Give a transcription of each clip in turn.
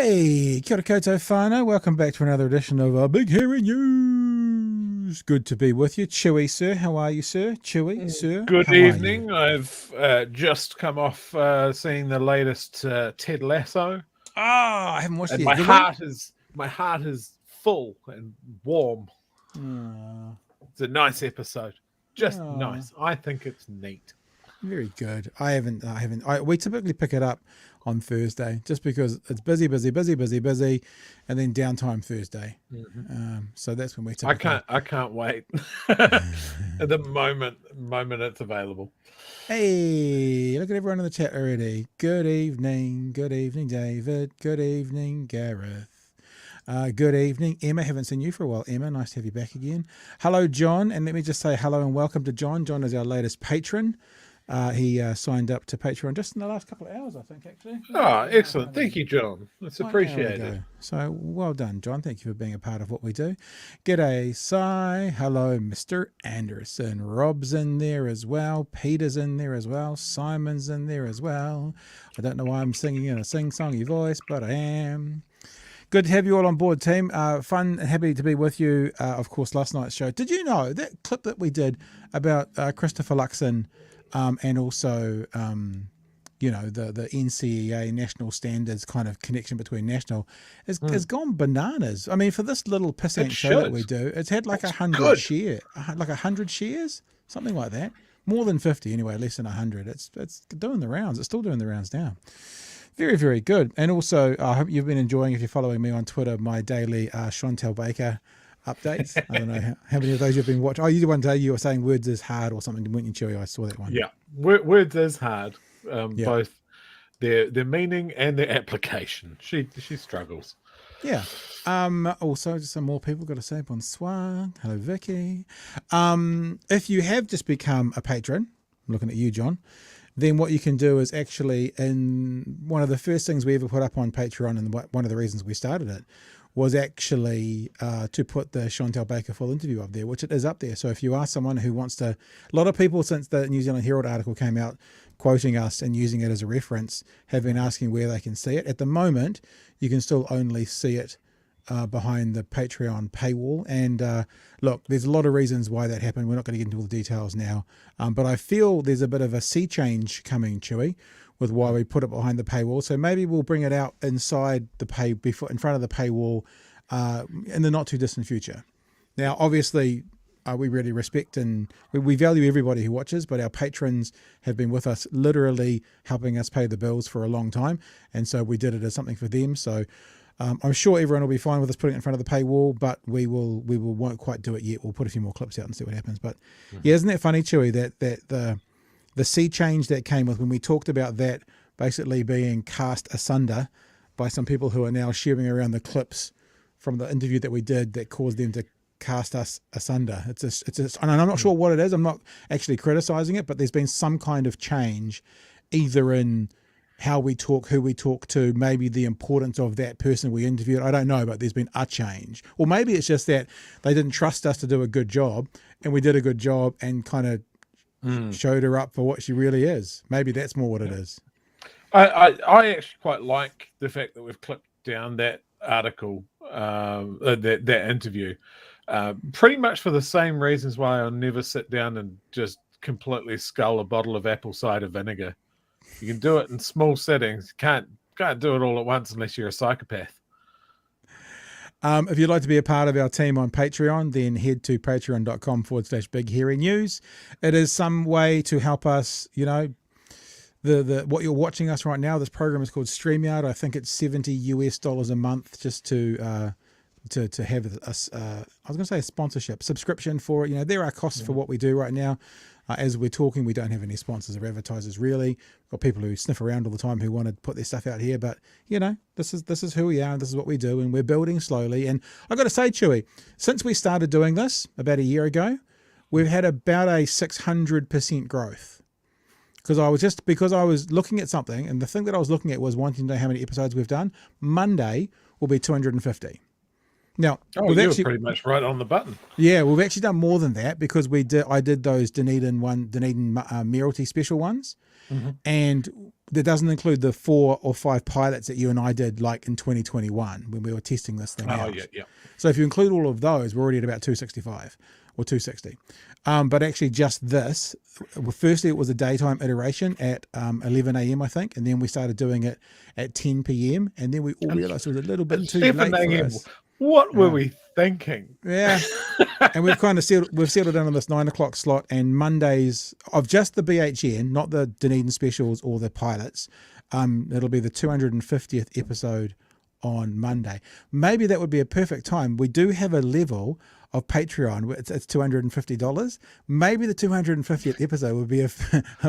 Hey, kia ora koutou whānau. Welcome back to another edition of our Big Hairy News. Good to be with you. Chewy, sir. How are you, sir? Chewy, sir. Good how evening. I've just come off seeing the latest Ted Lasso. I haven't watched And it my yet. heart is full and warm. It's a nice episode. Just nice. I think it's neat. Very good. I haven't. We typically pick it up on Thursday just because it's busy, and then downtime Thursday. So that's when we typically... I can't wait. At the moment it's available. Hey, look at everyone in the chat already. Good evening, David. Good evening, Gareth. Good evening, Emma. Haven't seen you for a while, Emma. Nice to have you back again. Hello, John. And let me just say hello and welcome to John. John is our latest patron. He signed up to Patreon just in the last couple of hours, I think, actually. Oh, excellent. Thank you, John. That's appreciated. So well done, John. Thank you for being a part of what we do. G'day, Si. Hello, Mr. Anderson. Rob's in there as well. Peter's in there as well. Simon's in there as well. I don't know why I'm singing in a sing-songy voice, but I am. Good to have you all on board, team. Fun and happy to be with you. Of course, last night's show. Did you know that clip that we did about Christopher Luxon and also, the NCEA national standards kind of connection between national has gone bananas. I mean, for this little pissant show that we do, it's had like 100 shares, something like that. More than 50 anyway, less than 100. It's doing the rounds. It's still doing the rounds now. Very, very good. And also, I hope you've been enjoying, if you're following me on Twitter, my daily Chantal Baker updates. I don't know how many of those you've been watching. Oh, you one day you were saying words is hard or something, weren't you, Chewy? I saw that one. Yeah, words is hard. Both their meaning and their application. She struggles. Yeah. Also, just some more people got to say. Bonsoir. Hello, Vicky. If you have just become a patron, I'm looking at you, John, then what you can do is actually, in one of the first things we ever put up on Patreon, and one of the reasons we started it, was actually to put the Chantal Baker full interview up there, which it is up there. So if you are someone who wants to, a lot of people since the New Zealand Herald article came out quoting us and using it as a reference have been asking where they can see it. At the moment, you can still only see it behind the Patreon paywall. And look, there's a lot of reasons why that happened. We're not going to get into all the details now. But I feel there's a bit of a sea change coming, Chewy, with why we put it behind the paywall. So maybe we'll bring it out inside the in front of the paywall in the not too distant future. Now, obviously, we really respect and we value everybody who watches, but our patrons have been with us, literally helping us pay the bills for a long time. And so we did it as something for them. So I'm sure everyone will be fine with us putting it in front of the paywall, but we won't quite do it yet. We'll put a few more clips out and see what happens. But yeah, isn't that funny, Chewy, that the sea change that came with when we talked about that basically being cast asunder by some people who are now sharing around the clips from the interview that we did that caused them to cast us asunder. And I'm not sure what it is. I'm not actually criticizing it, but there's been some kind of change either in how we talk, who we talk to, maybe the importance of that person we interviewed. I don't know, but there's been a change. Or maybe it's just that they didn't trust us to do a good job and we did a good job and kind of showed her up for what she really is. Maybe that's more what it is. I actually quite like the fact that we've clipped down that article, that interview, pretty much for the same reasons why I'll never sit down and just completely scull a bottle of apple cider vinegar. You can do it in small settings. You can't do it all at once unless you're a psychopath. If you'd like to be a part of our team on Patreon, then head to patreon.com/Big Hairy News. It is some way to help us, what you're watching us right now. This program is called StreamYard. I think it's $70 a month just to have us, I was going to say a sponsorship, subscription for it. There are costs for what we do right now. As we're talking, we don't have any sponsors or advertisers really. We've got people who sniff around all the time who want to put their stuff out here, but this is who we are and this is what we do, and we're building slowly. And I've got to say, Chewy, since we started doing this about a year ago, we've had about a 600% growth. Because I was looking at something, and the thing that I was looking at was wanting to know how many episodes we've done. Monday will be 250. Now, Oh, we've you were actually, pretty much right on the button. yeah, we've actually done more than that because I did those Dunedin Mayoralty special ones, and that doesn't include the 4 or 5 pilots that you and I did like in 2021 when we were testing this thing out. Yeah. So if you include all of those, we're already at about 265 or 260. But actually just this, firstly, it was a daytime iteration at 11 a.m., I think. And then we started doing it at 10 p.m. And then we all realized it was a little bit too late for us. What were we thinking? Yeah. And we've kind of settled in on this 9 o'clock slot, and Mondays of just the BHN, not the Dunedin specials or the pilots. It'll be the 250th episode on Monday. Maybe that would be a perfect time. We do have a level of Patreon. It's $250. Maybe the 250th episode would be a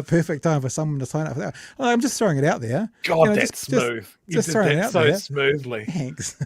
perfect time for someone to sign up for that. Well, I'm just throwing it out there. God, that's smooth. Just throwing it out so there. Smoothly. Thanks.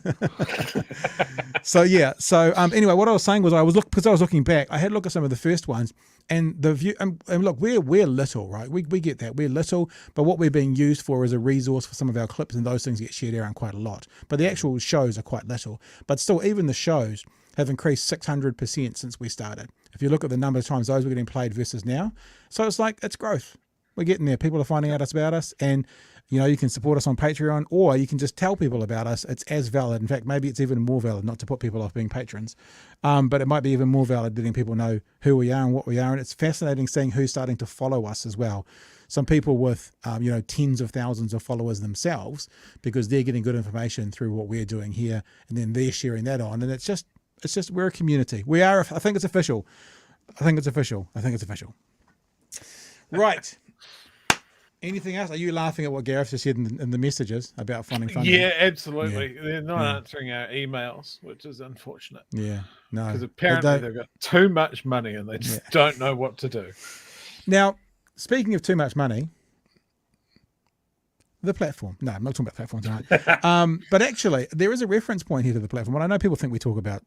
So yeah. So anyway, what I was saying was because I was looking back. I had a look at some of the first ones, and the view. And look, we're little, right? We get that we're little, but what we're being used for is a resource for some of our clips, and those things get shared around quite a lot. But the actual shows are quite little. But still, even the shows have increased 600% since we started. If you look at the number of times those were getting played versus now, so it's growth. We're getting there. People are finding out about us, and you can support us on Patreon, or you can just tell people about us. It's as valid. In fact, maybe it's even more valid, not to put people off being patrons, but it might be even more valid letting people know who we are and what we are. And it's fascinating seeing who's starting to follow us as well. Some people with, tens of thousands of followers themselves, because they're getting good information through what we're doing here, and then they're sharing that on. And it's just we're a community. We are. I think it's official. Right. Anything else? Are you laughing at what Gareth just said in the messages about finding funding? Yeah, absolutely. Yeah. They're not answering our emails, which is unfortunate. Yeah, no. Because apparently they've got too much money and they just don't know what to do. Now, speaking of too much money, the platform. No, I'm not talking about platform tonight. But actually, there is a reference point here to the platform. And I know people think we talk about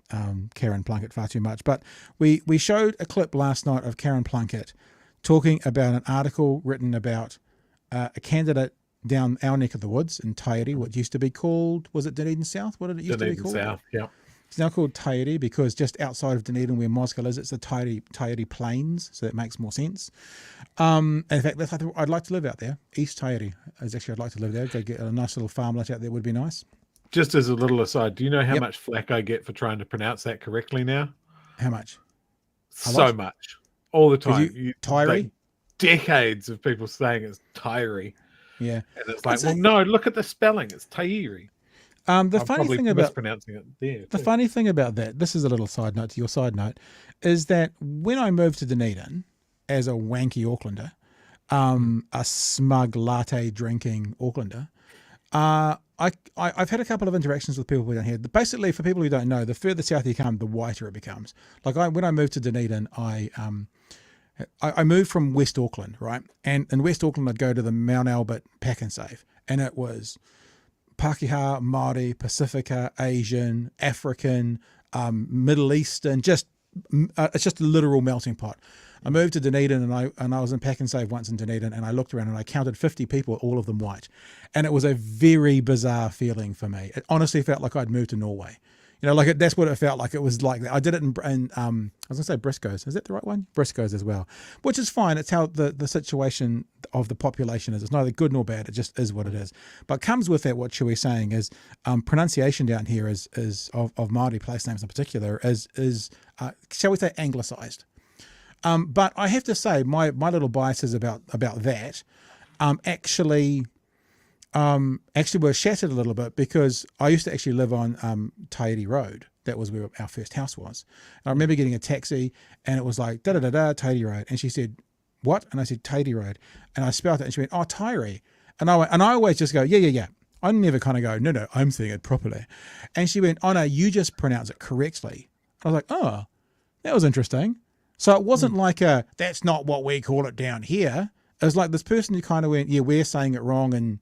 Karen Plunkett far too much, but we showed a clip last night of Karen Plunkett talking about an article written about a candidate down our neck of the woods in Tairi, what used to be called, was it Dunedin South? What did it used to be called? Dunedin South, yeah. It's now called Tairi because just outside of Dunedin where Mosgiel is, it's the Tairi Plains, so that makes more sense. In fact, I'd like to live out there. East Tairi is actually, I'd like to live there. Go get a nice little farmlet out there would be nice. Just as a little aside, do you know how much flack I get for trying to pronounce that correctly now? How much? So much. All the time. Tairi? Decades of people saying it's Tairi. Yeah. And it's like, no, look at the spelling. It's Tairi. The funny thing about mispronouncing it there. The funny thing about that, this is a little side note to your side note, is that when I moved to Dunedin as a wanky Aucklander, a smug latte drinking Aucklander, I've had a couple of interactions with people down here. Basically, for people who don't know, the further south you come, the whiter it becomes. Like when I moved to Dunedin, I moved from West Auckland, right? And in West Auckland, I'd go to the Mount Albert Pack and Save, and it was Pākehā, Māori, Pacifica, Asian, African, Middle Eastern, it's just a literal melting pot. I moved to Dunedin and I was in Pack and Save once in Dunedin, and I looked around and I counted 50 people, all of them white. And it was a very bizarre feeling for me. It honestly felt like I'd moved to Norway. That's what it felt like. It was like, I did it in I was going to say Briscoes. Is that the right one? Briscoes as well, which is fine. It's how the situation of the population is. It's neither good nor bad. It just is what it is. But comes with that, what Chlöe's saying is pronunciation down here is of Māori place names in particular is shall we say, anglicised. But I have to say my little biases about that actually were shattered a little bit, because I used to actually live on Tairi Road. That was where our first house was. And I remember getting a taxi and it was like, da-da-da-da, Tairi Road. And she said, what? And I said, Tairi Road. And I spelled it and she went, oh, Tairi. And I always just go, yeah. I never kind of go, no, I'm saying it properly. And she went, oh no, you just pronounce it correctly. I was like, oh, that was interesting. So it wasn't like that's not what we call it down here. It was like this person who kind of went, yeah, we're saying it wrong and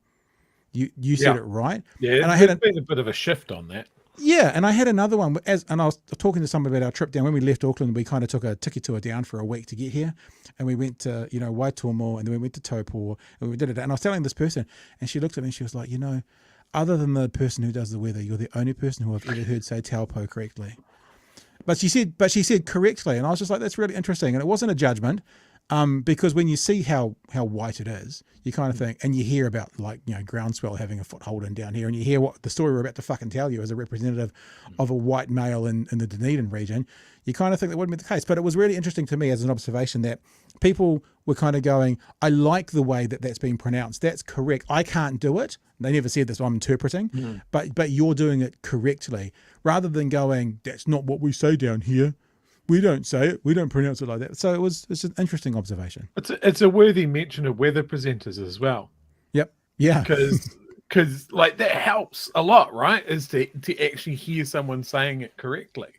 you said it right. Yeah, and I had been a bit of a shift on that. Yeah, and I had another one, and I was talking to someone about our trip down. When we left Auckland, we kind of took a tiki tour down for a week to get here, and we went to, Waitomo, and then we went to Taupo, and we did it. And I was telling this person, and she looked at me and she was like, other than the person who does the weather, you're the only person who I've ever heard say taupo correctly. But she said correctly, and I was just like, that's really interesting. And it wasn't a judgment, because when you see how white it is, you kind of think, and you hear about, like, you know, Groundswell having a foothold in down here, and you hear what the story we're about to fucking tell you as a representative of a white male in the Dunedin region, you kind of think that wouldn't be the case. But it was really interesting to me as an observation that people were kind of going, I like the way that that's been pronounced. That's correct. I can't do it. They never said this, I'm interpreting, but you're doing it correctly, rather than going, that's not what we say down here. We don't say it. We don't pronounce it like that. So it's an interesting observation. It's a worthy mention of weather presenters as well. Yep. Yeah. Because like that helps a lot, right? Is to actually hear someone saying it correctly.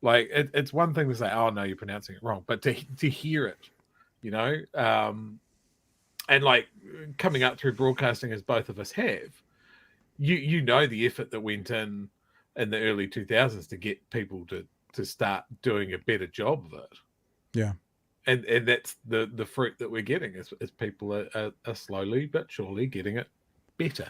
Like it's one thing to say, oh no, you're pronouncing it wrong, but to hear it, you know, and like coming up through broadcasting as both of us have, you know the effort that went in the early 2000s to get people to start doing a better job of it. Yeah. And that's the fruit that we're getting is people are slowly but surely getting it better.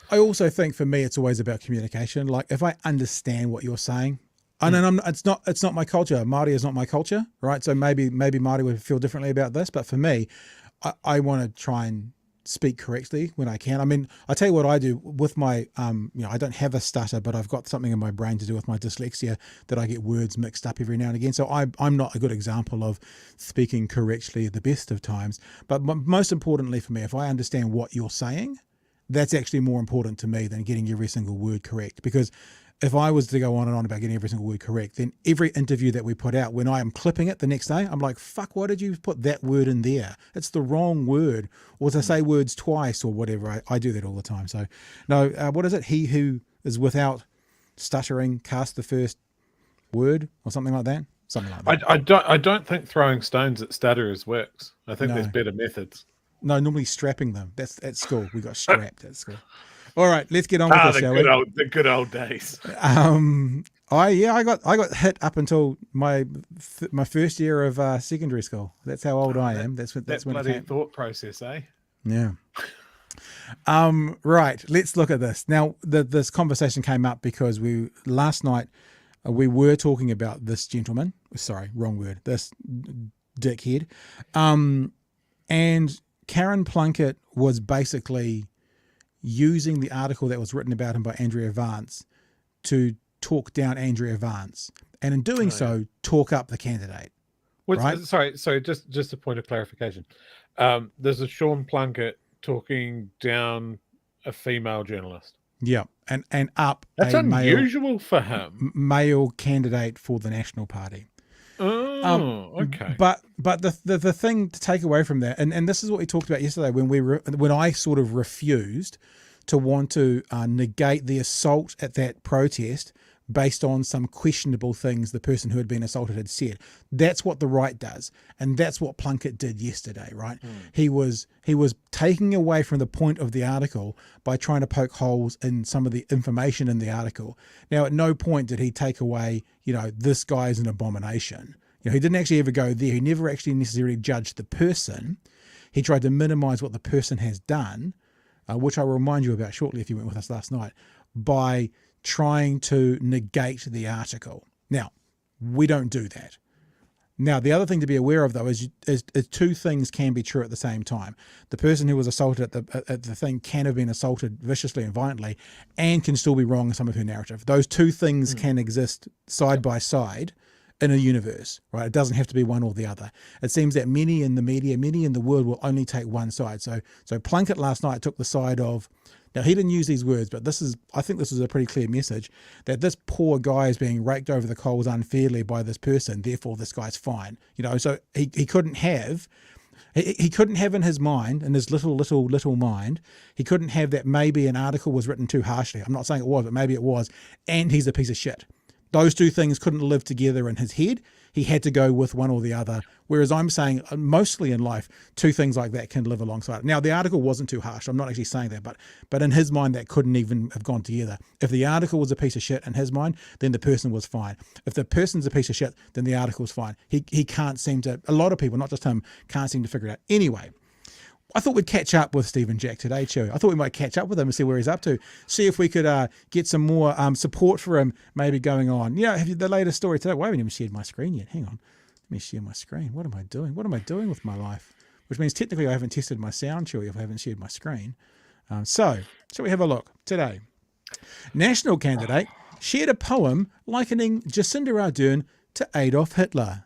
I also think for me, it's always about communication. Like if I understand what you're saying, and it's not my culture. Māori is not my culture, right? So maybe Māori would feel differently about this, but for me, I want to try and speak correctly when I can. I mean, I tell you what I do with my, you know, I don't have a stutter, but I've got something in my brain to do with my dyslexia that I get words mixed up every now and again. So I'm not a good example of speaking correctly at the best of times. But most importantly for me, if I understand what you're saying, that's actually more important to me than getting every single word correct. Because if I was to go on and on about getting every single word correct, then every interview that we put out, when I am clipping it the next day, I'm like, fuck, why did you put that word in there? It's the wrong word. Or to say words twice or whatever. I do that all the time. So, no, what is it? He who is without stuttering cast the first word or something like that? Something like that. I don't think throwing stones at stutterers works. I think there's better methods. No, normally strapping them. That's at school. We got strapped at school. All right, let's get on with this, shall we? The good old days. I got hit up until my first year of secondary school. That's how old I am. That's when bloody thought process, eh? Yeah. Right. Let's look at this now. This conversation came up because last night we were talking about this gentleman. Sorry, wrong word. This dickhead, and Karen Plunkett was basically using the article that was written about him by Andrea Vance to talk down Andrea Vance, and in doing so, talk up the candidate. Right? Sorry, just a point of clarification. There's a Sean Plunkett talking down a female journalist. Yeah, and up that's a unusual for him. Male candidate for the National Party. Oh, okay. But the thing to take away from that, and this is what we talked about yesterday when I sort of refused to want to negate the assault at that protest based on some questionable things the person who had been assaulted had said. That's what the right does, and that's what Plunkett did yesterday, right? He was taking away from the point of the article by trying to poke holes in some of the information in the article. Now, at no point did he take away, you know, this guy is an abomination. You know, he didn't actually ever go there. He never actually necessarily judged the person. He tried to minimize what the person has done, which I will remind you about shortly if you went with us last night, by trying to negate the article. Now, we don't do that. Now, the other thing to be aware of, though, is two things can be true at the same time. The person who was assaulted at the thing can have been assaulted viciously and violently and can still be wrong in some of her narrative. Those two things can exist side by side in a universe, right? It doesn't have to be one or the other. It seems that many in the media, many in the world will only take one side. So Plunkett last night took the side of, now he didn't use these words, but I think this was a pretty clear message that this poor guy is being raked over the coals unfairly by this person. Therefore this guy's fine. You know, so he couldn't have in his mind, in his little mind, he couldn't have that maybe an article was written too harshly. I'm not saying it was, but maybe it was. And he's a piece of shit. Those two things couldn't live together in his head. He had to go with one or the other. Whereas I'm saying mostly in life, two things like that can live alongside. Now, the article wasn't too harsh. I'm not actually saying that, but in his mind, that couldn't even have gone together. If the article was a piece of shit in his mind, then the person was fine. If the person's a piece of shit, then the article's fine. He can't seem to, a lot of people, not just him, can't seem to figure it out. Anyway, I thought we'd catch up with Stephen Jack today, Chewy. I thought we might catch up with him and see where he's up to. See if we could get some more support for him maybe going on. Have you the latest story today? Well, I haven't even shared my screen yet. Hang on. Let me share my screen. What am I doing? What am I doing with my life? Which means technically I haven't tested my sound, Chewy, if I haven't shared my screen. So, shall we have a look today? National candidate shared a poem likening Jacinda Ardern to Adolf Hitler.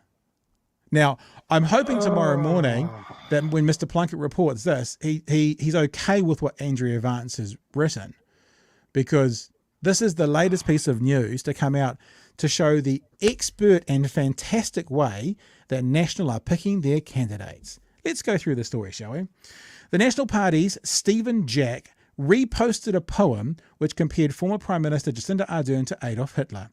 Now, I'm hoping tomorrow morning that when Mr. Plunkett reports this, he's okay with what Andrea Vance has written, because this is the latest piece of news to come out to show the expert and fantastic way that National are picking their candidates. Let's go through the story, shall we? The National Party's Stephen Jack reposted a poem which compared former Prime Minister Jacinda Ardern to Adolf Hitler.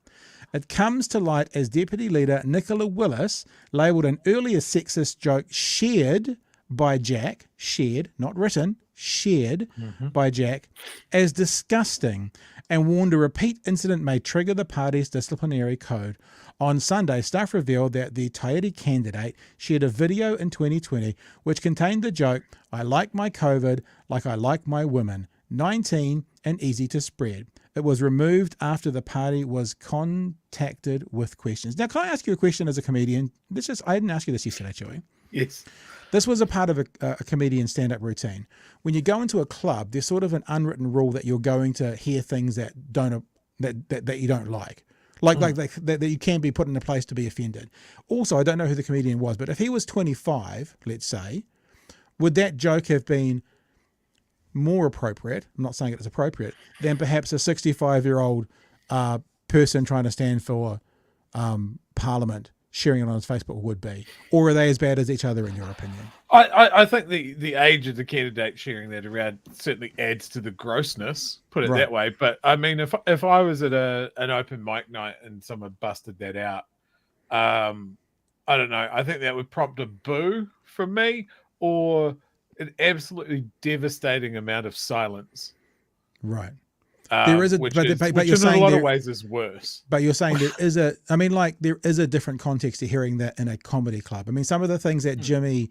It comes to light as Deputy Leader Nicola Willis labelled an earlier sexist joke shared by Jack, shared, not written, shared by Jack, as disgusting, and warned a repeat incident may trigger the party's disciplinary code. On Sunday, staff revealed that the Tairi candidate shared a video in 2020 which contained the joke, "I like my COVID like I like my women, 19 and easy to spread." It was removed after the party was contacted with questions. Now, can I ask you a question as a comedian? I didn't ask you this yesterday, Chewy. Yes. This was a part of a comedian's stand-up routine. When you go into a club, there's sort of an unwritten rule that you're going to hear things that you don't like. That you can be put in a place to be offended. Also, I don't know who the comedian was, but if he was 25, let's say, would that joke have been more appropriate, I'm not saying it is appropriate, than perhaps a 65-year-old person trying to stand for Parliament sharing it on his Facebook would be? Or are they as bad as each other in your opinion? I think the age of the candidate sharing that around certainly adds to the grossness, put it that way. But I mean, if I was at an open mic night and someone busted that out, I don't know. I think that would prompt a boo from me or an absolutely devastating amount of silence. Right. There is which you're saying in a lot of ways is worse. But you're saying there is there is a different context to hearing that in a comedy club. I mean, some of the things that Jimmy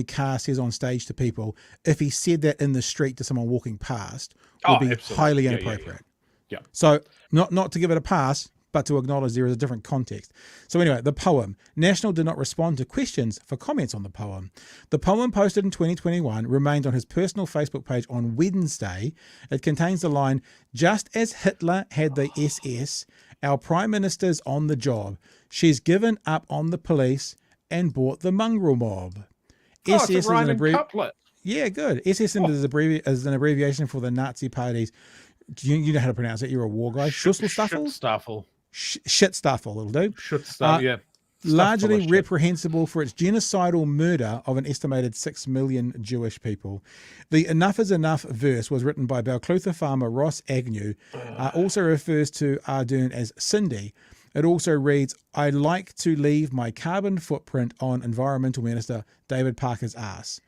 Carr says on stage to people, if he said that in the street to someone walking past, would be highly inappropriate. Yeah. So not to give it a pass, but to acknowledge there is a different context. So anyway, the poem. National did not respond to questions for comments on the poem. The poem, posted in 2021, remained on his personal Facebook page on Wednesday. It contains the line, "Just as Hitler had the SS, our Prime Minister's on the job. She's given up on the police and bought the mongrel mob." SS it's a rhyming couplet. Yeah, good. SS is an abbreviation for the Nazi parties. You know how to pronounce it. You're a war guy. Schutzstaffel. Shitstuffle, it'll do. Shitstuffle, yeah. Largely reprehensible for its genocidal murder of an estimated 6 million Jewish people. The "Enough is Enough" verse was written by Balclutha farmer Ross Agnew. Also refers to Ardern as Cindy. It also reads, "I'd like to leave my carbon footprint on Environmental Minister David Parker's ass."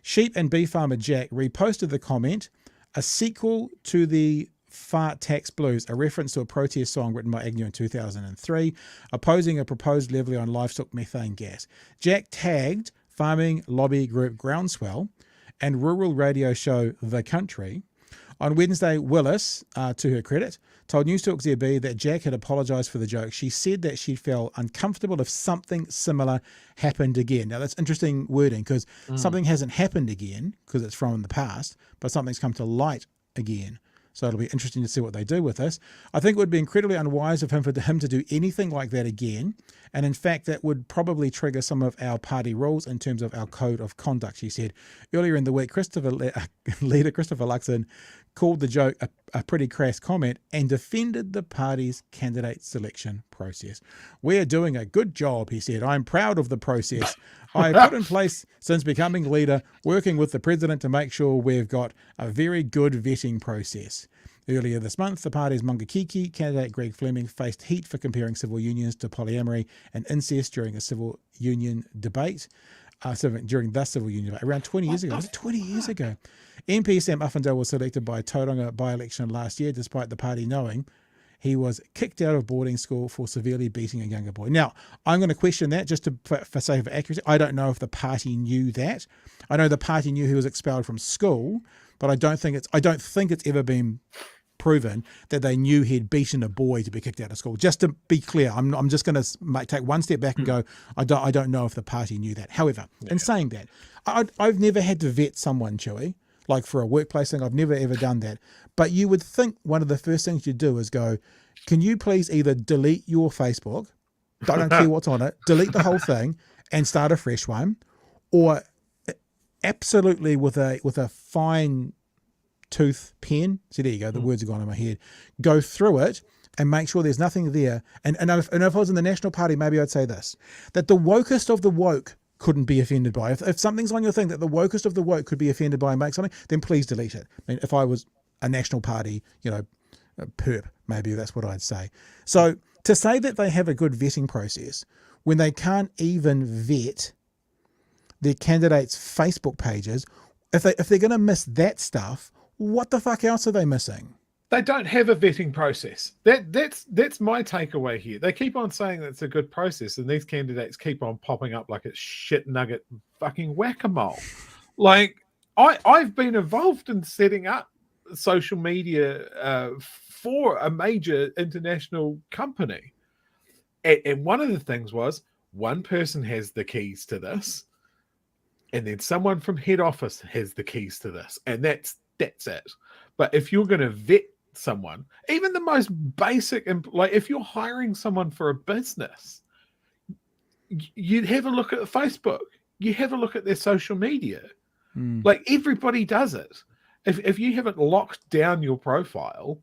Sheep and beef farmer Jack reposted the comment, a sequel to the Fart Tax Blues, a reference to a protest song written by Agnew in 2003, opposing a proposed levy on livestock methane gas. Jack tagged farming lobby group Groundswell and rural radio show The Country. On Wednesday, Willis, to her credit, told News Talk ZB that Jack had apologised for the joke. She said that she felt uncomfortable if something similar happened again. Now, that's interesting wording, because something hasn't happened again, because it's from the past, but something's come to light again. So it'll be interesting to see what they do with this. I think it would be incredibly unwise of him for him to do anything like that again. And in fact, that would probably trigger some of our party rules in terms of our code of conduct, she said. Earlier in the week, Leader Christopher Luxon called the joke a pretty crass comment and defended the party's candidate selection process. "We are doing a good job," he said. "I'm proud of the process I put in place since becoming leader, working with the president to make sure we've got a very good vetting process." Earlier this month, the party's Mungakiki candidate Greg Fleming faced heat for comparing civil unions to polyamory and incest during a civil union debate. Around 20 years ago. Was it 20 years ago? MP Sam Uffindale was selected by Tauranga by-election last year, despite the party knowing he was kicked out of boarding school for severely beating a younger boy. Now, I'm going to question that just for sake of accuracy. I don't know if the party knew that. I know the party knew he was expelled from school, but I don't think it's ever been proven that they knew he'd beaten a boy to be kicked out of school. Just to be clear, I'm just going to take one step back and go, I don't know if the party knew that. However, in saying that, I've never had to vet someone, Chewy, like for a workplace thing. I've never ever done that. But you would think one of the first things you do is go, can you please either delete your Facebook, I don't care what's on it, delete the whole thing and start a fresh one, or absolutely with a fine tooth pen, see there you go, the words are gone in my head, go through it and make sure there's nothing there. And if I was in the National Party, maybe I'd say this, that the wokest of the woke couldn't be offended by. If something's on your thing that the wokest of the woke could be offended by and make something, then please delete it. I mean, if I was a National Party, perp, maybe that's what I'd say. So to say that they have a good vetting process when they can't even vet their candidates' Facebook pages, if they're going to miss that stuff, what the fuck else are they missing? They don't have a vetting process. That's my takeaway here. They keep on saying that it's a good process, and these candidates keep on popping up like it's shit nugget fucking whack-a-mole. Like, I've been involved in setting up social media for a major international company. And one of the things was, one person has the keys to this, and then someone from head office has the keys to this, and that's it. But if you're going to vet someone, even the most basic, like if you're hiring someone for a business, you'd have a look at Facebook, you have a look at their social media. Like, everybody does it. If you haven't locked down your profile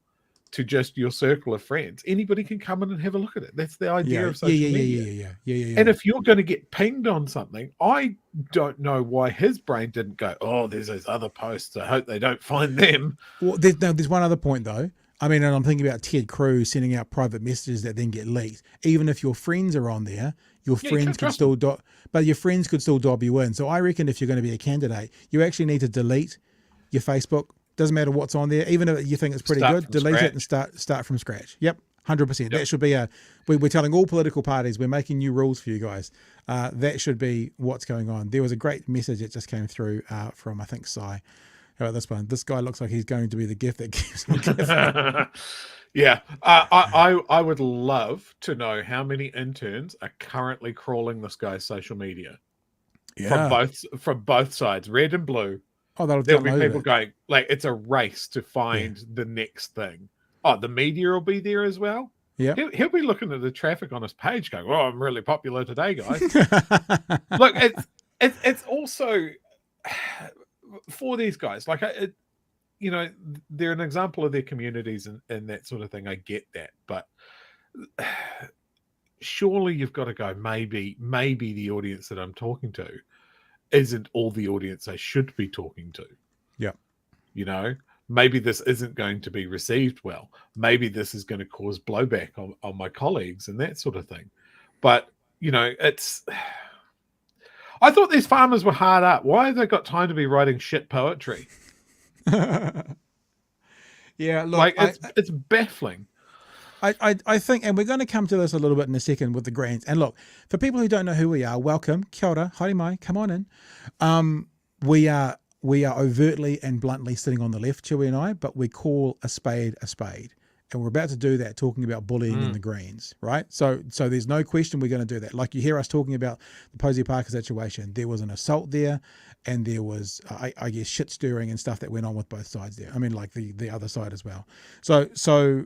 to just your circle of friends, anybody can come in and have a look at it. That's the idea of social media. Yeah. And if you're going to get pinged on something, I don't know why his brain didn't go, oh, there's those other posts, I hope they don't find them. Well, there's one other point though. I mean, and I'm thinking about Ted Cruz sending out private messages that then get leaked. Even if your friends are on there, your friends could still your friends could still dob you in. So I reckon if you're going to be a candidate, you actually need to delete your Facebook. Doesn't matter what's on there. Even if you think it's pretty good, delete it and start from scratch. Yep, 100%. Yep. That should be we're telling all political parties, we're making new rules for you guys. That should be what's going on. There was a great message that just came through from, I think, Sai. How about this one? This guy looks like he's going to be the gift that gives on gift. Yeah. I would love to know how many interns are currently crawling this guy's social media. Yeah. From both sides, red and blue. Oh, there'll be people going, like, it's a race to find the next thing. Oh, the media will be there as well. Yeah, he'll be looking at the traffic on his page, going, "Oh, I'm really popular today, guys." Look, it's also for these guys. Like, they're an example of their communities and that sort of thing. I get that, but surely you've got to go. Maybe the audience that I'm talking to isn't all the audience I should be talking to. Yeah. Maybe this isn't going to be received well. Maybe this is going to cause blowback on my colleagues and that sort of thing. But, I thought these farmers were hard up. Why have they got time to be writing shit poetry? Yeah, look, like, it's baffling. I think, and we're going to come to this a little bit in a second with the Greens. And look, for people who don't know who we are, welcome, kia ora, haere mai, come on in. We are overtly and bluntly sitting on the left, Chewy and I, but we call a spade a spade. And we're about to do that, talking about bullying in the Greens, right? So there's no question we're going to do that. Like, you hear us talking about the Posey Parker situation. There was an assault there, and there was, I guess, shit stirring and stuff that went on with both sides there. I mean, like the other side as well. So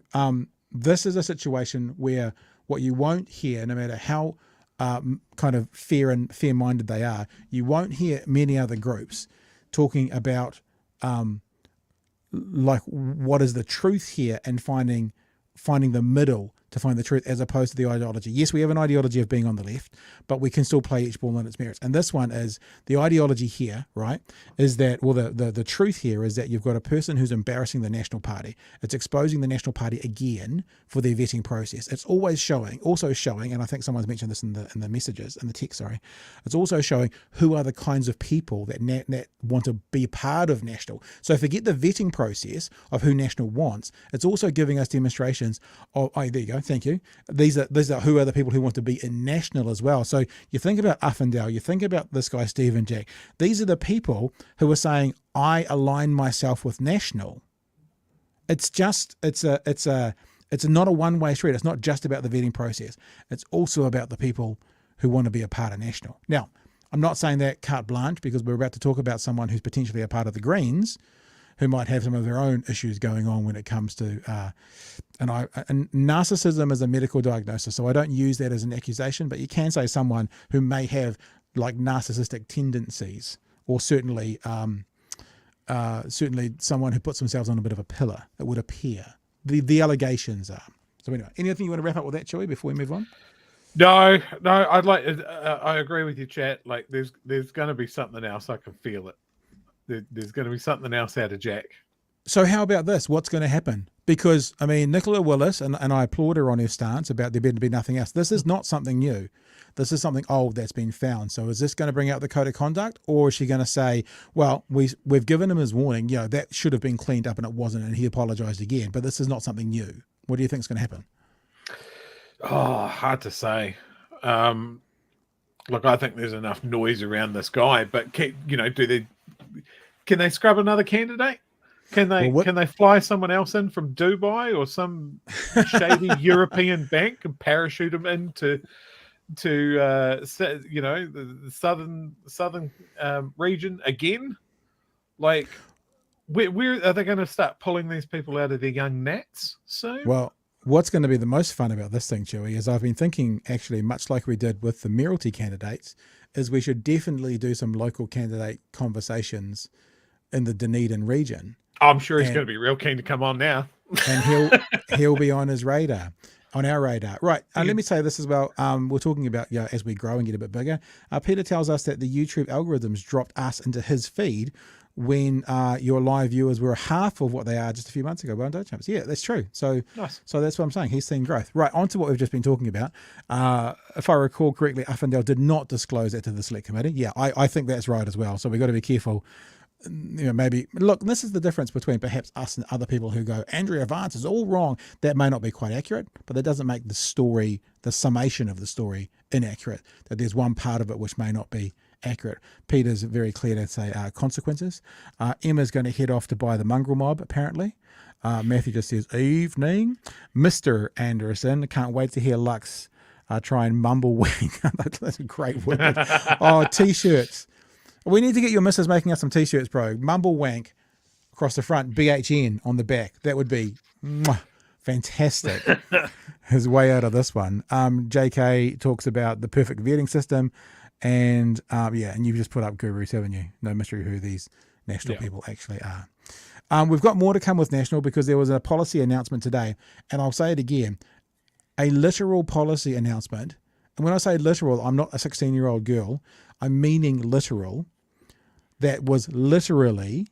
this is a situation where what you won't hear, no matter how kind of fair-minded they are, you won't hear many other groups talking about like what is the truth here and finding the middle to find the truth as opposed to the ideology. Yes, we have an ideology of being on the left, but we can still play each ball on its merits. And this one is the ideology here, right, is that, well, the truth here is that you've got a person who's embarrassing the National Party. It's exposing the National Party again for their vetting process. It's also showing, and I think someone's mentioned this in the messages, in the text, sorry, it's also showing who are the kinds of people that want to be part of National. So forget the vetting process of who National wants. It's also giving us demonstrations of, oh, there you go, thank you. These are who are the people who want to be in National as well. So you think about Uffendale, you think about this guy, Stephen Jack. These are the people who are saying, I align myself with National. It's not a one-way street. It's not just about the vetting process. It's also about the people who want to be a part of National. Now, I'm not saying that carte blanche, because we're about to talk about someone who's potentially a part of the Greens, who might have some of their own issues going on when it comes to, and narcissism is a medical diagnosis, so I don't use that as an accusation, but you can say someone who may have like narcissistic tendencies, or certainly someone who puts themselves on a bit of a pillar, it would appear. The allegations are. So anyway, anything you want to wrap up with that, Chlöe, before we move on? No, I'd like. I agree with you, chat. Like, there's going to be something else. I can feel it. There's going to be something else out of Jack. So how about this? What's going to happen? Because, I mean, Nicola Willis, and I applaud her on her stance about there better to be nothing else. This is not something new. This is something old that's been found. So is this going to bring out the code of conduct, or is she going to say, well, we've given him his warning, that should have been cleaned up and it wasn't, and he apologized again, but this is not something new. What do you think is going to happen? Oh, hard to say. Look, I think there's enough noise around this guy, but can they scrub another candidate? Can they fly someone else in from Dubai or some shady European bank and parachute them into the southern region again? Like, where are they going to start pulling these people out of their young gnats soon? Well, what's going to be the most fun about this thing, Chlöe, is I've been thinking, actually, much like we did with the mayoralty candidates, is we should definitely do some local candidate conversations in the Dunedin region. I'm sure he's going to be real keen to come on now. And he'll be on his radar, on our radar. Right. Let me say this as well. We're talking about, as we grow and get a bit bigger. Peter tells us that the YouTube algorithms dropped us into his feed when your live viewers were half of what they are just a few months ago. Well done, champs. Yeah, that's true. So, nice. So that's what I'm saying. He's seen growth. Right, on to what we've just been talking about. If I recall correctly, Uffendale did not disclose that to the select committee. Yeah, I think that's right as well. So we've got to be careful. Maybe, look, this is the difference between perhaps us and other people who go, Andrea Vance is all wrong. That may not be quite accurate, but that doesn't make the story, the summation of the story, inaccurate. That there's one part of it which may not be accurate. Peter's very clear to say consequences. Emma's going to head off to buy the mongrel mob, apparently. Matthew just says, evening. Mr. Anderson, can't wait to hear Lux try and mumble wing. That's a great word. Oh, T-shirts. We need to get your missus making us some T-shirts, bro. Mumble wank across the front, BHN on the back. That would be fantastic. His way out of this one. JK talks about the perfect vetting system. And and you've just put up gurus, haven't you? No mystery who these National people actually are. We've got more to come with National because there was a policy announcement today. And I'll say it again, a literal policy announcement. And when I say literal, I'm not a 16-year-old girl. I'm meaning literal. That was literally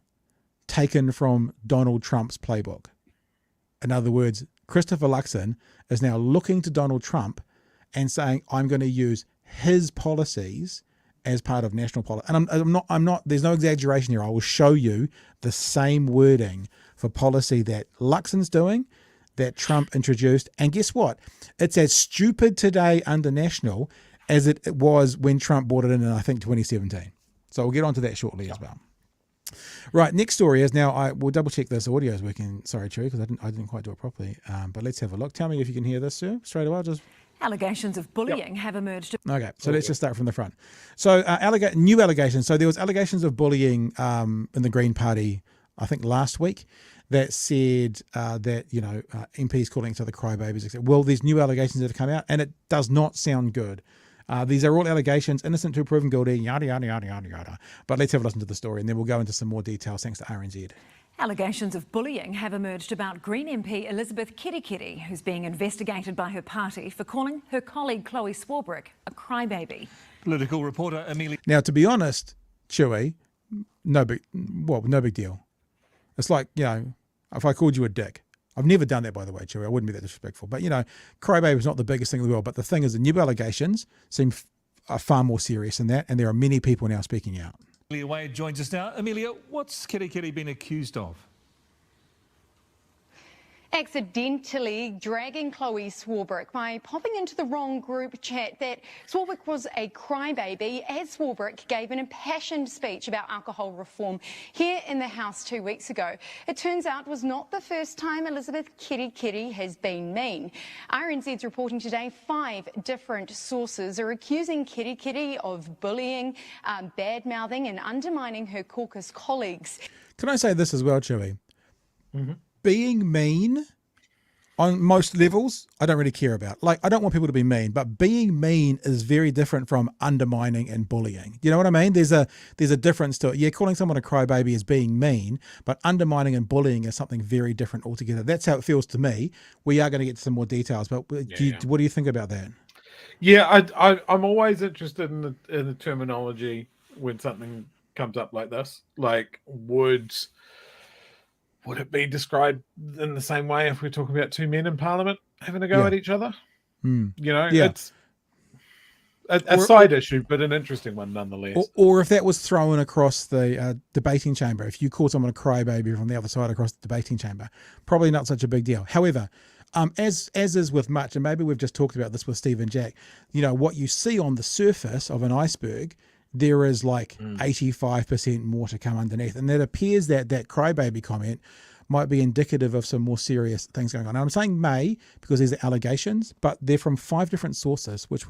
taken from Donald Trump's playbook. In other words, Christopher Luxon is now looking to Donald Trump and saying, I'm going to use his policies as part of national policy. And I'm not, there's no exaggeration here. I will show you the same wording for policy that Luxon's doing, that Trump introduced. And guess what? It's as stupid today under national as it was when Trump brought it in I think, 2017. So we'll get onto that shortly as well. Right, next story is now, I will double check this audio is working. Sorry, Chlöe, because I didn't quite do it properly. But let's have a look. Tell me if you can hear this, sir, straight away. Allegations of bullying have emerged. Okay, so let's just start from the front. So new allegations. So there was allegations of bullying in the Green Party, I think last week, that said that, MPs calling each other crybabies, etc. Well, there's new allegations that have come out, and it does not sound good. These are all allegations, innocent to proven guilty, yada, yada, yada, yada, yada. But let's have a listen to the story and then we'll go into some more details thanks to RNZ. Allegations of bullying have emerged about Green MP Elizabeth Kerekere, who's being investigated by her party for calling her colleague Chlöe Swarbrick a crybaby. Political reporter Amelia. Now, to be honest, Chlöe, no big deal. It's like, if I called you a dick. I've never done that, by the way, Chlöe. I wouldn't be that disrespectful. But, crybaby is not the biggest thing in the world. But the thing is, the new allegations seem far more serious than that, and there are many people now speaking out. Amelia Wade joins us now. Amelia, what's Kerekere been accused of? Accidentally dragging Chlöe Swarbrick by popping into the wrong group chat that Swarbrick was a crybaby as Swarbrick gave an impassioned speech about alcohol reform here in the House 2 weeks ago. It turns out it was not the first time Elizabeth Kerekere has been mean. RNZ's reporting today 5 different sources are accusing Kerekere of bullying, bad-mouthing and undermining her caucus colleagues. Can I say this as well, Chlöe? Being mean on most levels, I don't really care about. Like, I don't want people to be mean, but being mean is very different from undermining and bullying. You know what I mean? There's a difference to it. Yeah, calling someone a crybaby is being mean, but undermining and bullying is something very different altogether. That's how it feels to me. We are going to get to some more details, but what do you think about that? Yeah, I'm always interested in the terminology when something comes up like this. Like, would it be described in the same way if we're talking about 2 men in Parliament having a go at each other? It's a side issue, but an interesting one nonetheless. Or if that was thrown across the debating chamber, if you call someone a crybaby from the other side across the debating chamber, probably not such a big deal. However, as is with much, and maybe we've just talked about this with Steve and Jack, what you see on the surface of an iceberg, there is like 85% more to come underneath. And it appears that crybaby comment might be indicative of some more serious things going on. And I'm saying may because these are allegations, but they're from 5 different sources, which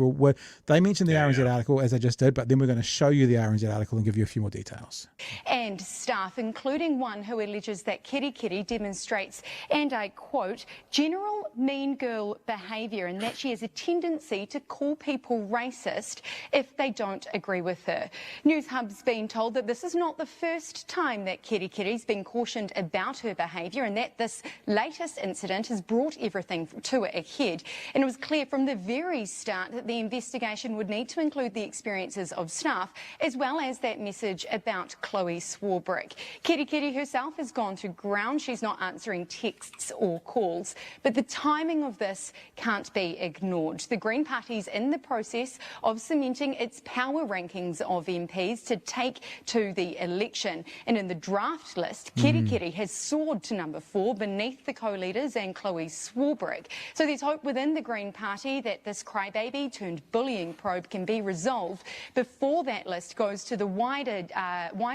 they mentioned the RNZ article as I just did, but then we're going to show you the RNZ article and give you a few more details. And staff, including one who alleges that Kerekere demonstrates, and I quote, general mean girl behaviour and that she has a tendency to call people racist if they don't agree with her. News Hub's been told that this is not the first time that Kerekere's been cautioned about her behaviour and that this latest incident has brought everything to a head. And it was clear from the very start that the investigation would need to include the experiences of staff as well as that message about Chlöe Swarbrick. Kerekere herself has gone to ground. She's not answering texts or calls. But the timing of this can't be ignored. The Green Party's in the process of cementing its power rankings of MPs to take to the election. And in the draft list, Kerekere has soared to number 4 beneath the co-leaders and Chlöe Swarbrick. So there's hope within the Green Party that this crybaby turned bullying probe can be resolved before that list goes to the wider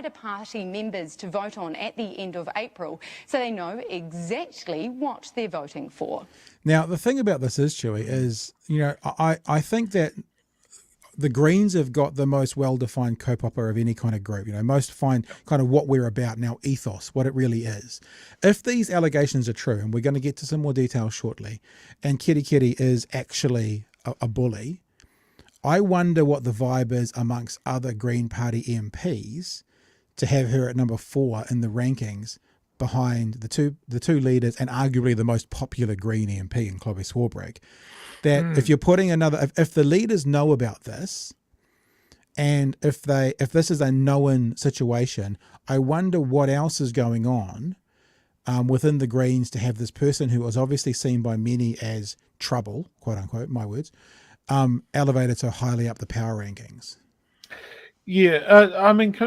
party members to vote on at the end of April, so they know exactly what they're voting for. Now, the thing about this is, Chlöe, is, I think that the Greens have got the most well-defined kaupapa of any kind of group, most define kind of what we're about now, ethos, what it really is. If these allegations are true, and we're going to get to some more details shortly, and Kerekere is actually a bully, I wonder what the vibe is amongst other Green Party MPs to have her at number 4 in the rankings behind the two leaders and arguably the most popular Green MP in Chlöe Swarbrick. That if you're putting if the leaders know about this, and if this is a known situation, I wonder what else is going on within the Greens to have this person who was obviously seen by many as trouble, quote unquote, my words, elevated so highly up the power rankings. Yeah, I mean,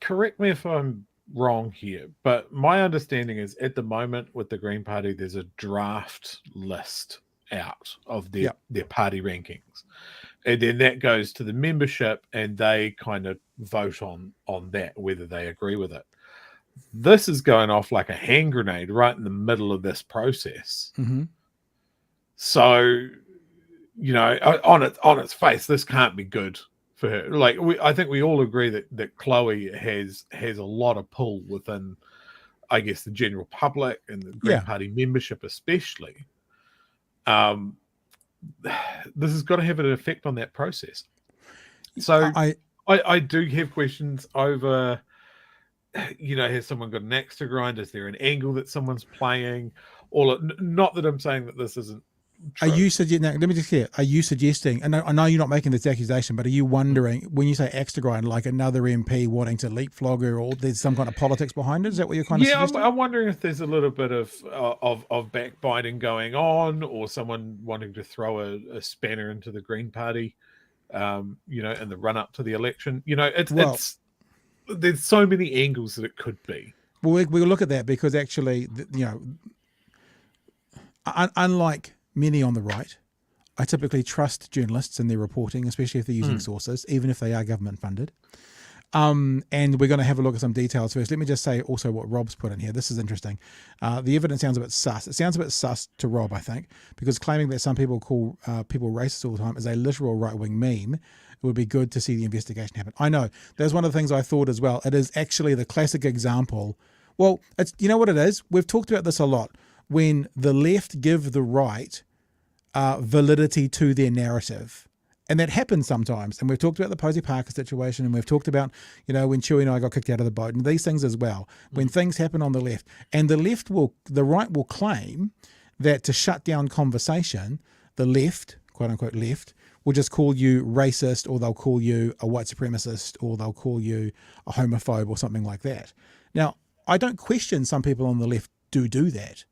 correct me if I'm wrong here, but my understanding is at the moment with the Green Party, there's a draft list out of their party rankings, and then that goes to the membership and they kind of vote on that, whether they agree with it. This is going off like a hand grenade right in the middle of this process. So, on its face, this can't be good for her. Like, I think we all agree that Chlöe has a lot of pull within, I guess, the general public and the Green Party membership especially. this has got to have an effect on that process. So I do have questions over, has someone got an axe to grind? Is there an angle that someone's playing? Not that I'm saying that this isn't true. Are you suggesting? Let me just hear. Are you suggesting? And I know you're not making this accusation, but are you wondering when you say axe to grind, like another MP wanting to leapfrog her, or there's some kind of politics behind it? Is that what you're kind of suggesting? I'm wondering if there's a little bit of backbiting going on, or someone wanting to throw a spanner into the Green Party, in the run up to the election. There's so many angles that it could be. Well, we'll look at that because actually, unlike many on the right, I typically trust journalists in their reporting, especially if they're using sources, even if they are government funded. And we're going to have a look at some details first. Let me just say also what Rob's put in here. This is interesting. The evidence sounds a bit sus. It sounds a bit sus to Rob, I think, because claiming that some people call people racist all the time is a literal right-wing meme. It would be good to see the investigation happen. I know. That's one of the things I thought as well. It is actually the classic example. Well, it's, you know what it is? We've talked about this a lot. When the left give the right validity to their narrative. And that happens sometimes. And we've talked about the Posey Parker situation, and we've talked about, when Chlöe and I got kicked out of the boat, and these things as well. When things happen on the left, and the right will claim that to shut down conversation, the left, quote unquote left, will just call you racist, or they'll call you a white supremacist, or they'll call you a homophobe or something like that. Now, I don't question some people on the left do that.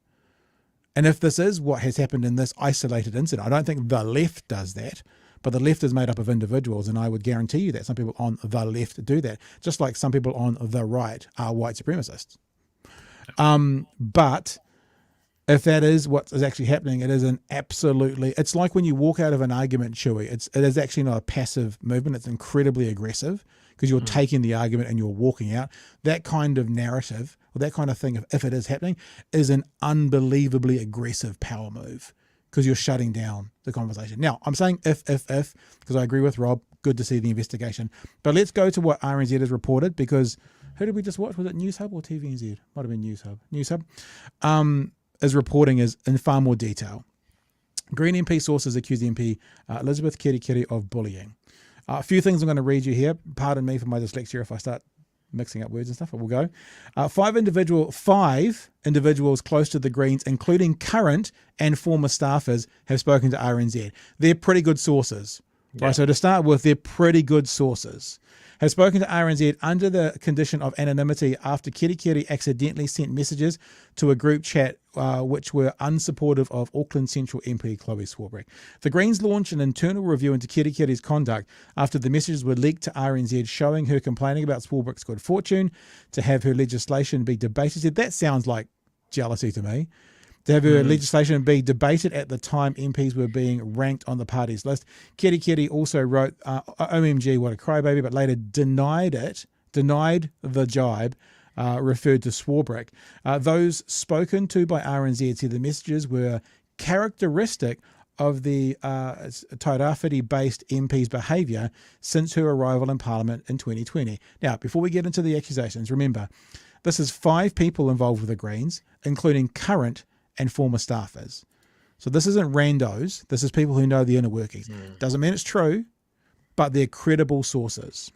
And if this is what has happened in this isolated incident, I don't think the left does that, but the left is made up of individuals, and I would guarantee you that some people on the left do that, just like some people on the right are white supremacists. But if that is what is actually happening, it is it's like when you walk out of an argument, Chlöe, it is actually not a passive movement. It's incredibly aggressive because you're taking the argument and you're walking out. That kind of narrative, or that kind of thing, if it is happening, is an unbelievably aggressive power move because you're shutting down the conversation. Now, I'm saying if, because I agree with Rob, good to see the investigation. But let's go to what RNZ has reported, because who did we just watch? Was it News Hub or TVNZ? Might have been News Hub. News Hub is reporting is in far more detail. Green MP sources accuse MP Elizabeth Kerekere of bullying. A few things I'm going to read you here. Pardon me for my dyslexia if I start mixing up words and stuff, but we'll go. Five individuals close to the Greens, including current and former staffers, have spoken to RNZ. They're pretty good sources. Yeah. Right, so to start with, they're pretty good sources. Have spoken to RNZ under the condition of anonymity after Kerekere accidentally sent messages to a group chat which were unsupportive of Auckland Central MP Chlöe Swarbrick. The Greens launched an internal review into Kerekere's conduct after the messages were leaked to RNZ showing her complaining about Swarbrick's good fortune, to have her legislation be debated. That sounds like jealousy to me. To have her legislation be debated at the time MPs were being ranked on the party's list. Kerekere also wrote, OMG, what a crybaby, but later denied the jibe, referred to Swarbrick. Those spoken to by RNZ said the messages were characteristic of the Tairāwhiti-based MP's behaviour since her arrival in Parliament in 2020. Now, before we get into the accusations, remember, this is 5 people involved with the Greens, including current and former staffers. So this isn't randos. This is people who know the inner workings. Doesn't mean it's true, but they're credible sources.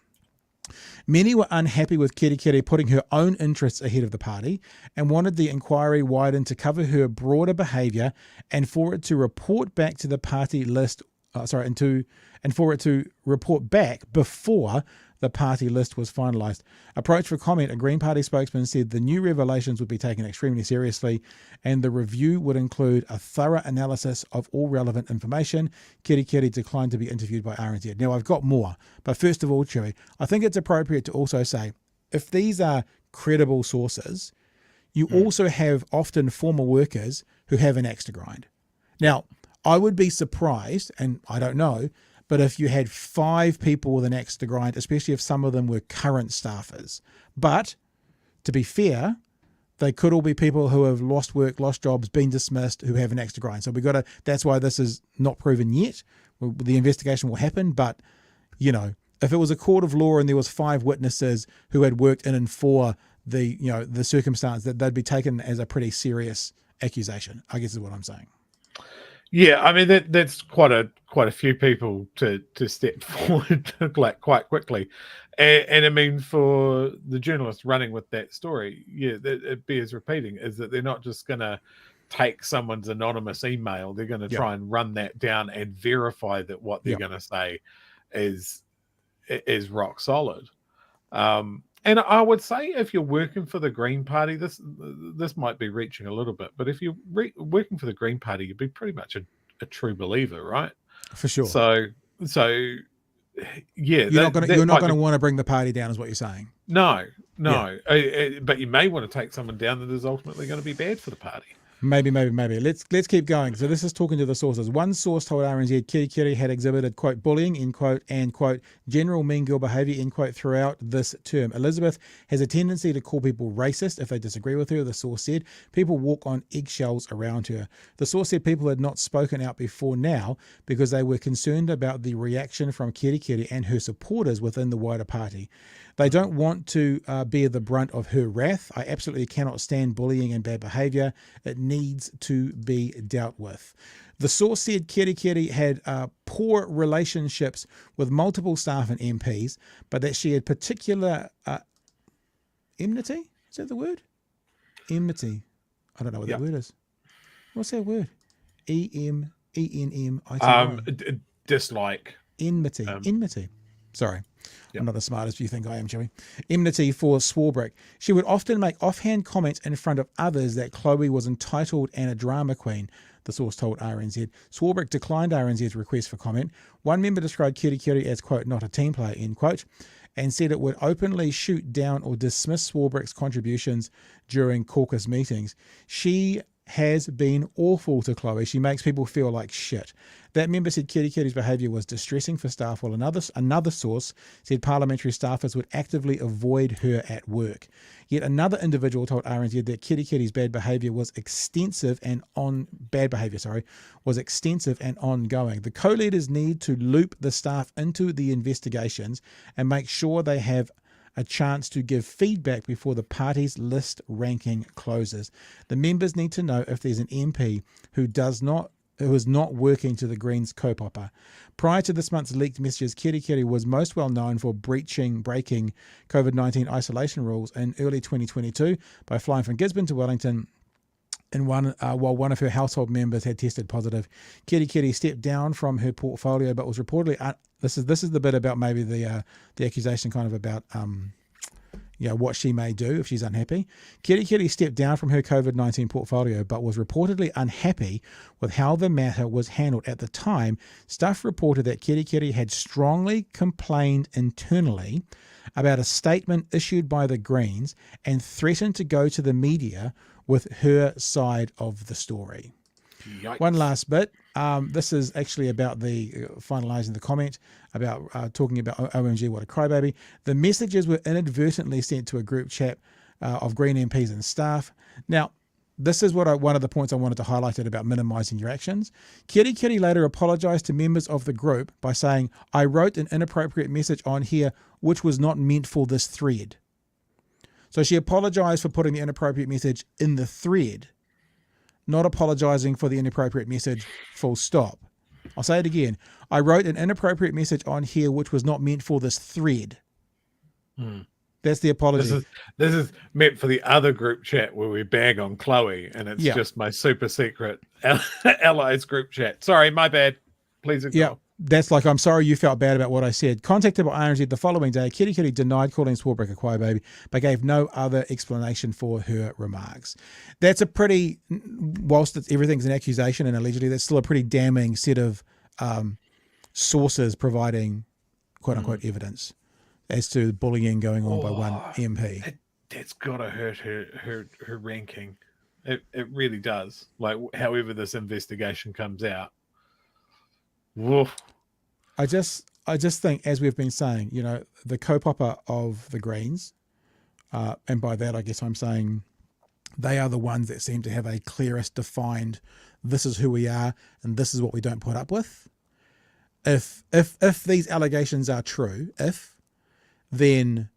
Many were unhappy with Kerekere putting her own interests ahead of the party and wanted the inquiry widened to cover her broader behaviour and for it to report back to the party list, and for it to report back before the party list was finalised. Approached for comment, a Green Party spokesman said the new revelations would be taken extremely seriously and the review would include a thorough analysis of all relevant information. Kerekere declined to be interviewed by RNZ. Now, I've got more, but first of all, Chlöe, I think it's appropriate to also say, if these are credible sources, you also have often former workers who have an axe to grind. Now, I would be surprised, and I don't know, but if you had 5 people with an axe to grind, especially if some of them were current staffers. But to be fair, they could all be people who have lost work, lost jobs, been dismissed, who have an axe to grind. So that's why this is not proven yet. The investigation will happen, but if it was a court of law and there was 5 witnesses who had worked in and for the circumstance, that they'd be taken as a pretty serious accusation, I guess is what I'm saying. Yeah, I mean that's quite a few people to step forward like quite quickly, and I mean for the journalist running with that story, yeah, it bears repeating is that they're not just going to take someone's anonymous email; they're going to Yep. try and run that down and verify that what they're Yep. going to say is rock solid. And I would say if you're working for the Green Party, this might be reaching a little bit, but if you're working for the Green Party, you'd be pretty much a true believer, right? For sure. So yeah, You're not going to want to bring the party down, is what you're saying. no, but you may want to take someone down that is ultimately going to be bad for the party. Maybe. Let's keep going. So this is talking to the sources. One source told RNZ Kerekere had exhibited, quote, bullying, end quote, and, quote, general mean girl behaviour, end quote, throughout this term. Elizabeth has a tendency to call people racist if they disagree with her, the source said. People walk on eggshells around her. The source said people had not spoken out before now because they were concerned about the reaction from Kerekere and her supporters within the wider party. They don't want to bear the brunt of her wrath. I absolutely cannot stand bullying and bad behaviour. It needs to be dealt with. The source said Kerekere had poor relationships with multiple staff and MPs, but that she had particular enmity? Is that the word? Enmity. I don't know what that word is. What's that word? E-M-E-N-M-I-T-Y. Dislike. Enmity. Enmity. Sorry. Yep. I'm not as smart as you think I am, Joey. Enmity for Swarbrick. She would often make offhand comments in front of others that Chlöe was entitled and a drama queen, the source told RNZ. Swarbrick declined RNZ's request for comment. One member described Kerekere as, quote, not a team player, end quote, and said it would openly shoot down or dismiss Swarbrick's contributions during caucus meetings. She has been awful to Chlöe. She makes people feel like shit. That member said Kerekere's behaviour was distressing for staff, while another source said parliamentary staffers would actively avoid her at work. Yet another individual told RNZ that Kerekere's was extensive and ongoing. The co-leaders need to loop the staff into the investigations and make sure they have a chance to give feedback before the party's list ranking closes. The members need to know if there's an MP who is not working to the Greens co-popper. Prior to this month's leaked messages, Kerekere was most well known for breaking COVID-19 isolation rules in early 2022 by flying from Gisborne to Wellington while one of her household members had tested positive. Kerekere stepped down from her portfolio, but was reportedly this is the bit about maybe the accusation kind of about what she may do if she's unhappy. Kerekere stepped down from her COVID-19 portfolio, but was reportedly unhappy with how the matter was handled. At the time, Stuff reported that Kerekere had strongly complained internally about a statement issued by the Greens and threatened to go to the media with her side of the story. Yikes. One last bit. This is actually about the finalising the comment about talking about OMG, what a crybaby. The messages were inadvertently sent to a group chat of Green MPs and staff. Now, this is one of the points I wanted to highlight about minimising your actions. Kerekere later apologised to members of the group by saying, I wrote an inappropriate message on here which was not meant for this thread. So she apologised for putting the inappropriate message in the thread, not apologising for the inappropriate message, full stop. I'll say it again. I wrote an inappropriate message on here which was not meant for this thread. That's the apology. This is meant for the other group chat where we bag on Chlöe, and it's just my super secret allies group chat. Sorry, my bad. Please ignore. Yeah, that's like, I'm sorry you felt bad about what I said. Contacted by RNZ the following day, Kerekere denied calling Swarbrick a crybaby, but gave no other explanation for her remarks. That's a pretty, whilst everything's an accusation and allegedly, that's still a pretty damning set of sources providing quote-unquote evidence as to bullying going on by one MP. That's got to hurt her ranking. It really does. Like, however this investigation comes out. Woof. I just think, as we've been saying, the co-popper of the Greens, and by that I guess I'm saying they are the ones that seem to have a clearest defined, this is who we are and this is what we don't put up with. If these allegations are true, then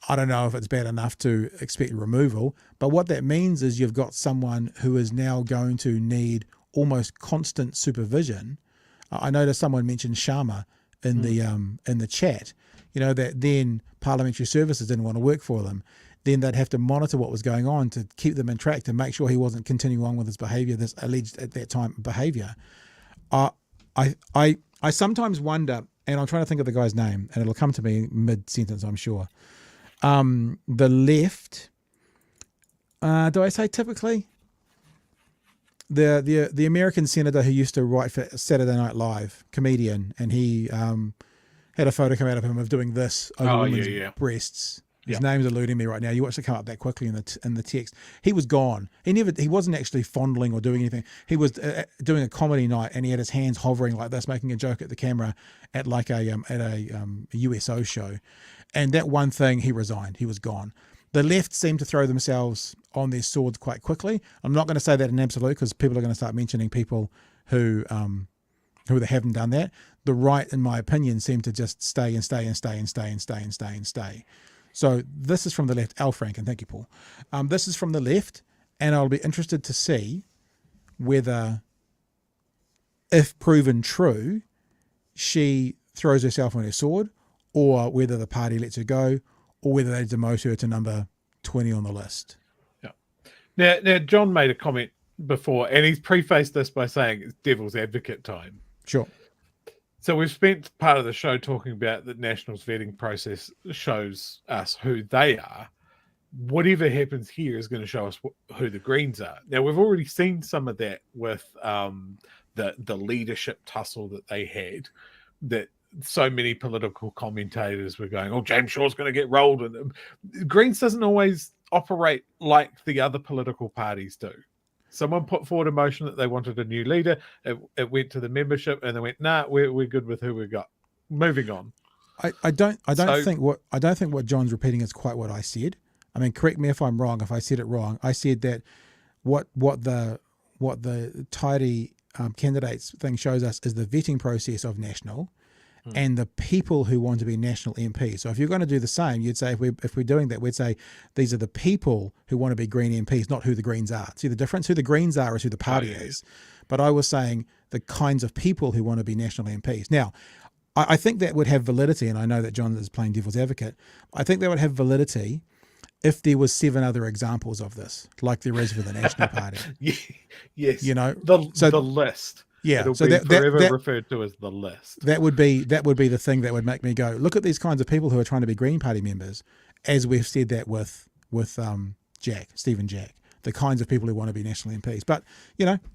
I don't know if it's bad enough to expect removal, but what that means is you've got someone who is now going to need almost constant supervision. I noticed someone mentioned Sharma in the chat, that then parliamentary services didn't want to work for them. Then they'd have to monitor what was going on to keep them in track, to make sure he wasn't continuing on with his behaviour, this alleged at that time behaviour. I sometimes wonder, and I'm trying to think of the guy's name, and it'll come to me mid-sentence, I'm sure. The left, do I say typically? The American senator who used to write for Saturday Night Live, comedian, and he had a photo come out of him of doing this over women's breasts. His name's eluding me right now. You watched it come up that quickly in the text. He was gone. He wasn't actually fondling or doing anything. He was doing a comedy night, and he had his hands hovering like this, making a joke at the camera at like a USO show. And that one thing, he resigned. He was gone. The left seem to throw themselves on their swords quite quickly. I'm not going to say that in absolute, because people are going to start mentioning people who they haven't done that. The right, in my opinion, seem to just stay and stay and stay and stay and stay and stay and stay. So this is from the left. Al Franken, thank you, Paul. This is from the left, and I'll be interested to see whether, if proven true, she throws herself on her sword, or whether the party lets her go, or whether they demote her to number 20 on the list. Yeah. Now, John made a comment before, and he's prefaced this by saying it's devil's advocate time. Sure. So we've spent part of the show talking about the Nationals vetting process shows us who they are. Whatever happens here is going to show us who the Greens are. Now, we've already seen some of that with the leadership tussle that they had, that so many political commentators were going, oh, James Shaw's going to get rolled. And Greens doesn't always operate like the other political parties do. Someone put forward a motion that they wanted a new leader. It went to the membership, and they went, "Nah, we're good with who we got. Moving on." I don't think what John's repeating is quite what I said. I mean, correct me if I'm wrong. If I said it wrong, I said that what the tidy candidates thing shows us is the vetting process of National, and the people who want to be National MPs. So if you're going to do the same, you'd say, if we're doing that, we'd say these are the people who want to be Green MPs, not who the Greens are. See the difference? Who the Greens are is who the party is. But I was saying the kinds of people who want to be National MPs. Now, I think that would have validity, and I know that John is playing devil's advocate. I think that would have validity if there was 7 other examples of this, like there is for the National Party. Yes. The list. Yeah, it'll so be that forever referred to as the list. That would be the thing that would make me go, look at these kinds of people who are trying to be Green Party members, as we've said that with Stephen Jack, the kinds of people who want to be National MPs. But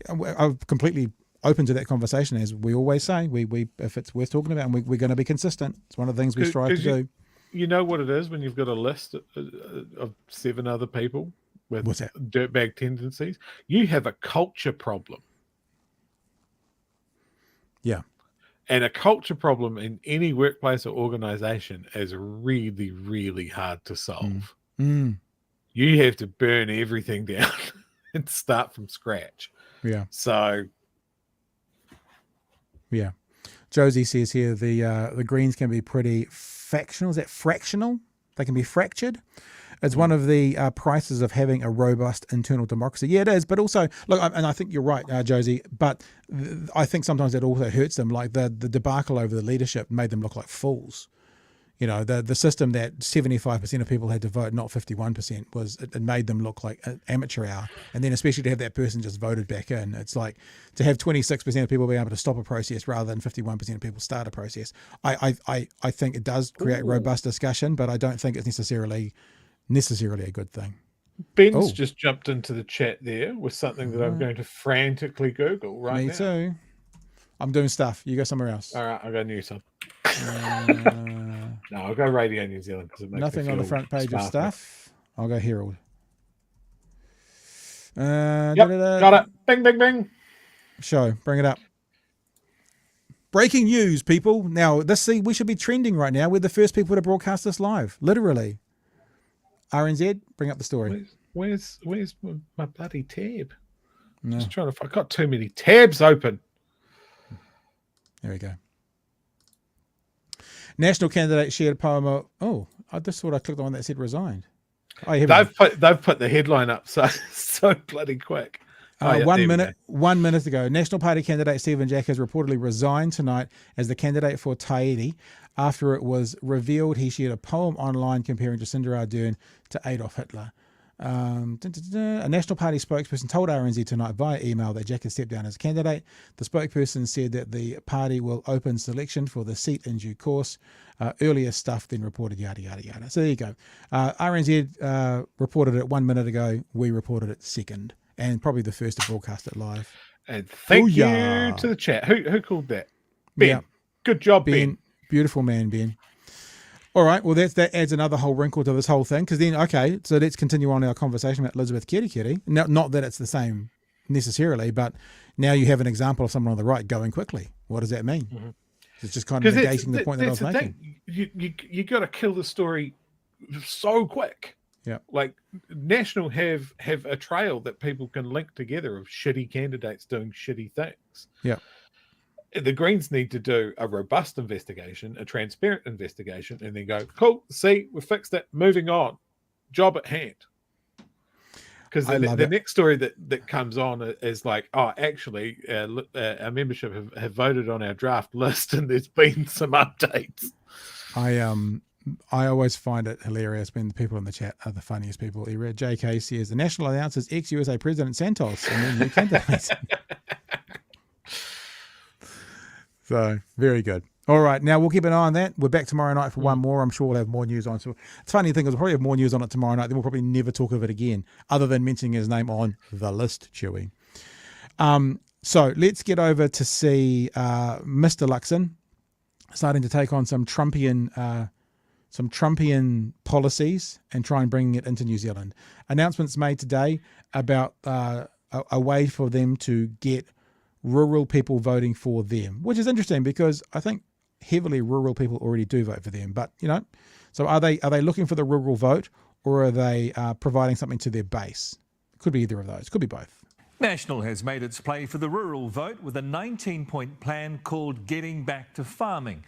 I'm completely open to that conversation, as we always say. We if it's worth talking about, and we're going to be consistent. It's one of the things we strive to do. You know what it is when you've got a list of 7 other people with dirtbag tendencies? You have a culture problem. Yeah. And a culture problem in any workplace or organization is really, really hard to solve. You have to burn everything down and start from scratch. Yeah. So. Yeah. Josie says here the Greens can be pretty factional. Is that fractional? They can be fractured. It's one of the prices of having a robust internal democracy. Yeah, it is. But also, look, and I think you're right, Josie, but I think sometimes that also hurts them. Like the debacle over the leadership made them look like fools. The system that 75% of people had to vote, not 51%, it made them look like an amateur hour. And then especially to have that person just voted back in. It's like to have 26% of people be able to stop a process rather than 51% of people start a process. I think it does create robust discussion, but I don't think it's necessarily a good thing. Ben's just jumped into the chat there with something that I'm going to frantically Google right now. Me too. I'm doing stuff. You go somewhere else. All right, I'll go news on. No, I'll go Radio New Zealand because it makes nothing me on the feel front page smarter. of stuff. I'll go Herald. Yep, got it. Bing, bing, bing. Show, bring it up. Breaking news, people. Now, we should be trending right now. We're the first people to broadcast this live, literally. RNZ, bring up the story. Where's my bloody tab? No. Just trying to. I've got too many tabs open. There we go. National candidate shared a poem of. Oh, I just thought I clicked on one that said resigned. Oh, they've put the headline up so bloody quick. Yeah, 1 minute ago, National Party candidate Stephen Jack has reportedly resigned tonight as the candidate for Tahiti after it was revealed he shared a poem online comparing Jacinda Ardern to Adolf Hitler. A National Party spokesperson told RNZ tonight via email that Jack has stepped down as a candidate. The spokesperson said that the party will open selection for the seat in due course. Earlier stuff then reported yada yada yada. So there you go. RNZ reported it 1 minute ago. We reported it second, and probably the first to broadcast it live. And thank you Booyah. to the chat. Who called that? Ben. Yeah. Good job, Ben. Beautiful man, Ben. All right, well, that adds another whole wrinkle to this whole thing, because then, okay, so let's continue on our conversation about Elizabeth Kerekere. Not that it's the same necessarily, but now you have an example of someone on the right going quickly. What does that mean? Mm-hmm. It's just kind of negating the point that I was making. You got to kill the story so quick. Yeah, like National have a trail that people can link together of shitty candidates doing shitty things. Yeah. The Greens need to do a robust investigation, a transparent investigation, and then go, cool, see, we fixed it, moving on, job at hand. Because the next story that comes on is like, oh, actually, our membership have voted on our draft list, and there's been some updates. I always find it hilarious when the people in the chat are the funniest people. JK says the National announces ex-USA President Santos and then new candidate. So, very good. All right, now we'll keep an eye on that. We're back tomorrow night for one more. I'm sure we'll have more news on. So it's funny thing is we'll probably have more news on it tomorrow night. Then we'll probably never talk of it again, other than mentioning his name on the list, Chewy. So let's get over to see Mr. Luxon starting to take on some Trumpian policies and try and bring it into New Zealand. Announcements made today about a way for them to get rural people voting for them, which is interesting because I think heavily rural people already do vote for them. But, so are they looking for the rural vote, or are they providing something to their base? Could be either of those. Could be both. National has made its play for the rural vote with a 19-point plan called Getting Back to Farming.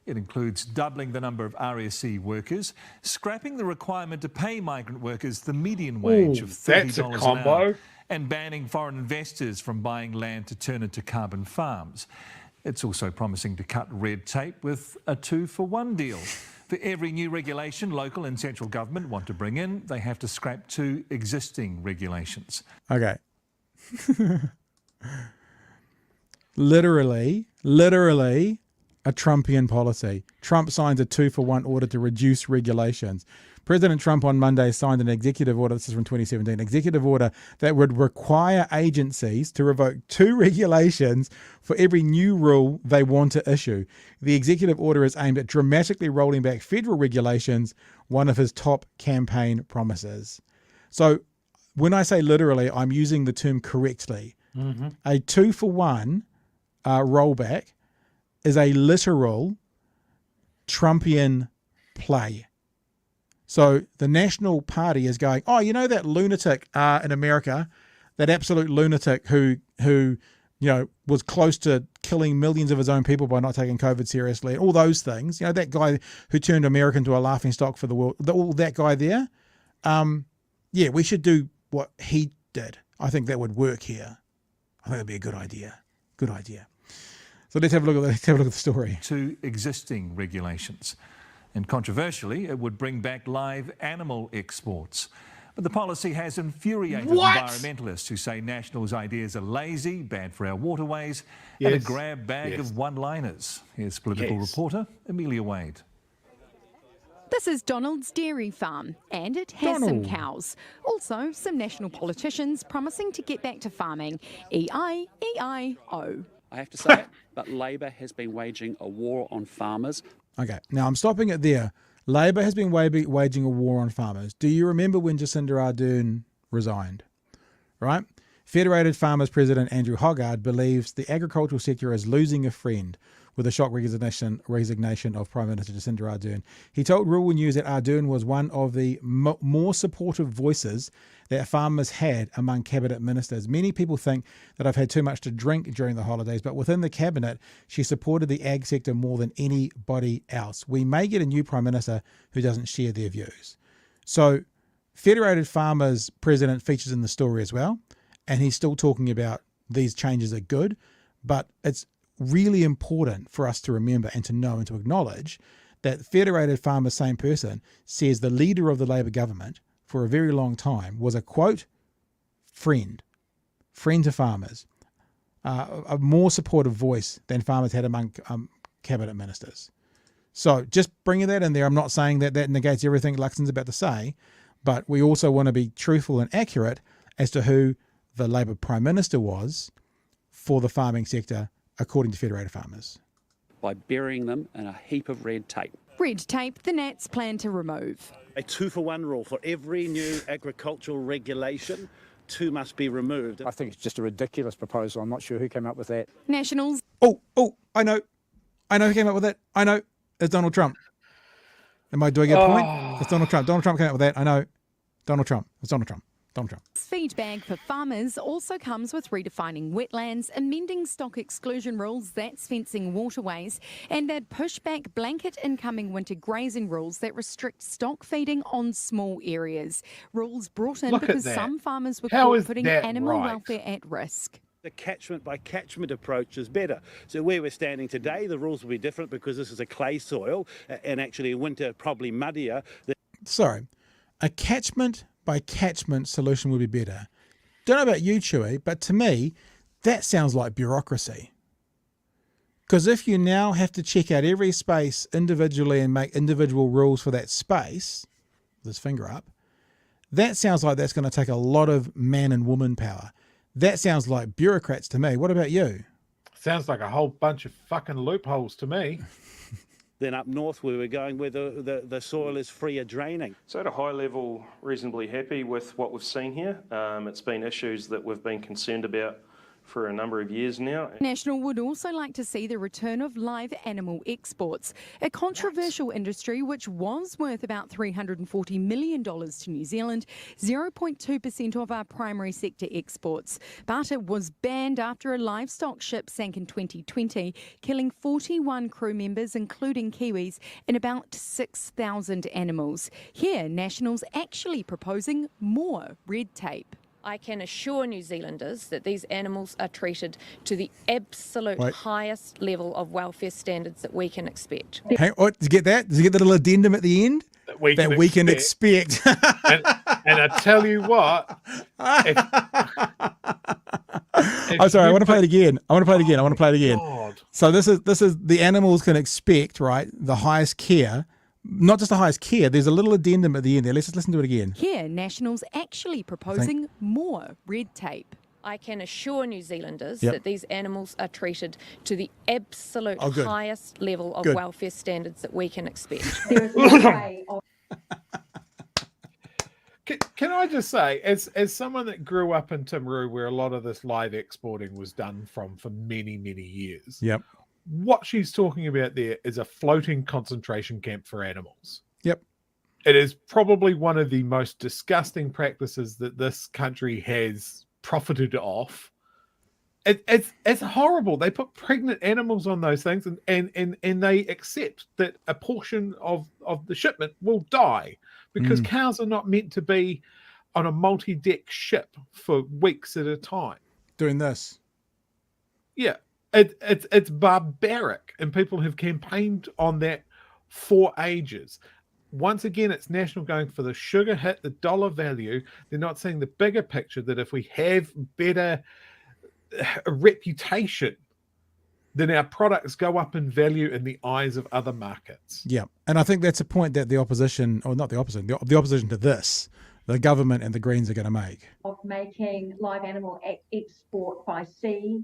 It includes doubling the number of RSE workers, scrapping the requirement to pay migrant workers the median wage of $30 an hour, and banning foreign investors from buying land to turn into carbon farms. It's also promising to cut red tape with a 2-for-1 deal. For every new regulation local and central government want to bring in, they have to scrap 2 existing regulations. Okay. literally a Trumpian policy. Trump signs a 2-for-1 order to reduce regulations. President Trump on Monday signed an executive order, this is from 2017, executive order that would require agencies to revoke 2 regulations for every new rule they want to issue. The executive order is aimed at dramatically rolling back federal regulations, one of his top campaign promises. So when I say literally, I'm using the term correctly. Mm-hmm. A 2-for-1 rollback is a literal Trumpian play. So the National Party is going, oh, that lunatic in America, that absolute lunatic who was close to killing millions of his own people by not taking COVID seriously, all those things. That guy who turned America into a laughingstock for the world, all that guy there. Yeah, we should do what he did. I think that would work here. I think that'd be a good idea. Good idea. So let's have a look at the story. 2 existing regulations. And controversially, it would bring back live animal exports. But the policy has infuriated environmentalists who say National's ideas are lazy, bad for our waterways, and a grab bag of one-liners. Here's political reporter Amelia Wade. This is Donald's dairy farm, and it has some cows. Also, some National politicians promising to get back to farming. E-I-E-I-O. I have to say it, but Labor has been waging a war on farmers. Okay, now I'm stopping it there. Labor has been waging a war on farmers. Do you remember when Jacinda Ardern resigned? Right? Federated Farmers President Andrew Hoggard believes the agricultural sector is losing a friend with the shock resignation of Prime Minister Jacinda Ardern. He told Rural News that Ardern was one of the more supportive voices that farmers had among cabinet ministers. Many people think that I've had too much to drink during the holidays, but within the cabinet, she supported the ag sector more than anybody else. We may get a new Prime Minister who doesn't share their views. So Federated Farmers President features in the story as well. and he's still talking about these changes are good, but it's really important for us to remember and to know and to acknowledge that Federated Farmers, same person, says the leader of the Labor government for a very long time was a, quote, friend to farmers, a more supportive voice than farmers had among cabinet ministers. So just bringing that in there, I'm not saying that that negates everything Luxon's about to say, but we also want to be truthful and accurate as to who the Labor Prime Minister was for the farming sector, according to Federated Farmers. By burying them in a heap of red tape. Red tape the Nats plan to remove. A 2-for-1 rule for every new agricultural regulation. 2 must be removed. I think it's just a ridiculous proposal. I'm not sure who came up with that. Nationals. Oh, I know who came up with it. I know. It's Donald Trump. Do I get a point? It's Donald Trump. Donald Trump came up with that. I know. Donald Trump. It's Donald Trump. Donald Trump. Feedback for farmers also comes with redefining wetlands, amending stock exclusion rules, that's fencing waterways, and that pushback blanket incoming winter grazing rules that restrict stock feeding on small areas. Rules brought in because some farmers were caught putting animal welfare at risk. The catchment by catchment approach is better. So where we're standing today, the rules will be different because this is a clay soil and actually in winter probably muddier. Sorry, a catchment by catchment solution would be better. Don't know about you, Chlöe, but to me, that sounds like bureaucracy. Because if you now have to check out every space individually and make individual rules for that space, with his finger up, that sounds like that's going to take a lot of man and woman power. That sounds like bureaucrats to me. What about you? Sounds like a whole bunch of fucking loopholes to me. Then up north where we're going where the soil is free of draining. So at a high level, reasonably happy with what we've seen here. It's been issues that we've been concerned about for a number of years now. National would also like to see the return of live animal exports, a controversial industry which was worth about $340 million to New Zealand, 0.2% of our primary sector exports. But it was banned after a livestock ship sank in 2020, killing 41 crew members, including Kiwis, and about 6,000 animals. Here, National's actually proposing more red tape. I can assure New Zealanders that these animals are treated to the absolute highest level of welfare standards that we can expect. Hang on, did you get that? Did you get the little addendum at the end? That we can expect. and I tell you what. If I'm sorry, I want to play it again. I want to play it again. God. So this is the animals can expect, right, the highest care. Not just the highest care, there's a little addendum at the end there. Let's just listen to it again. Here, National's actually proposing more red tape. I can assure New Zealanders that these animals are treated to the absolute highest level of welfare standards that we can expect. There is no way of... Can I just say, as someone that grew up in Timaru where a lot of this live exporting was done for many, many years. Yep. What she's talking about there is a floating concentration camp for animals. Yep. It is probably one of the most disgusting practices that this country has profited off. It's horrible. They put pregnant animals on those things and they accept that a portion of the shipment will die because cows are not meant to be on a multi-deck ship for weeks at a time. Doing this. Yeah. It's barbaric, and people have campaigned on that for ages. Once again, it's National going for the sugar hit, the dollar value. They're not seeing the bigger picture that if we have better reputation, then our products go up in value in the eyes of other markets. Yeah, and I think that's a point that the opposition, or not the opposition, the opposition to this, the government and the Greens are going to make. Of making live animal export by sea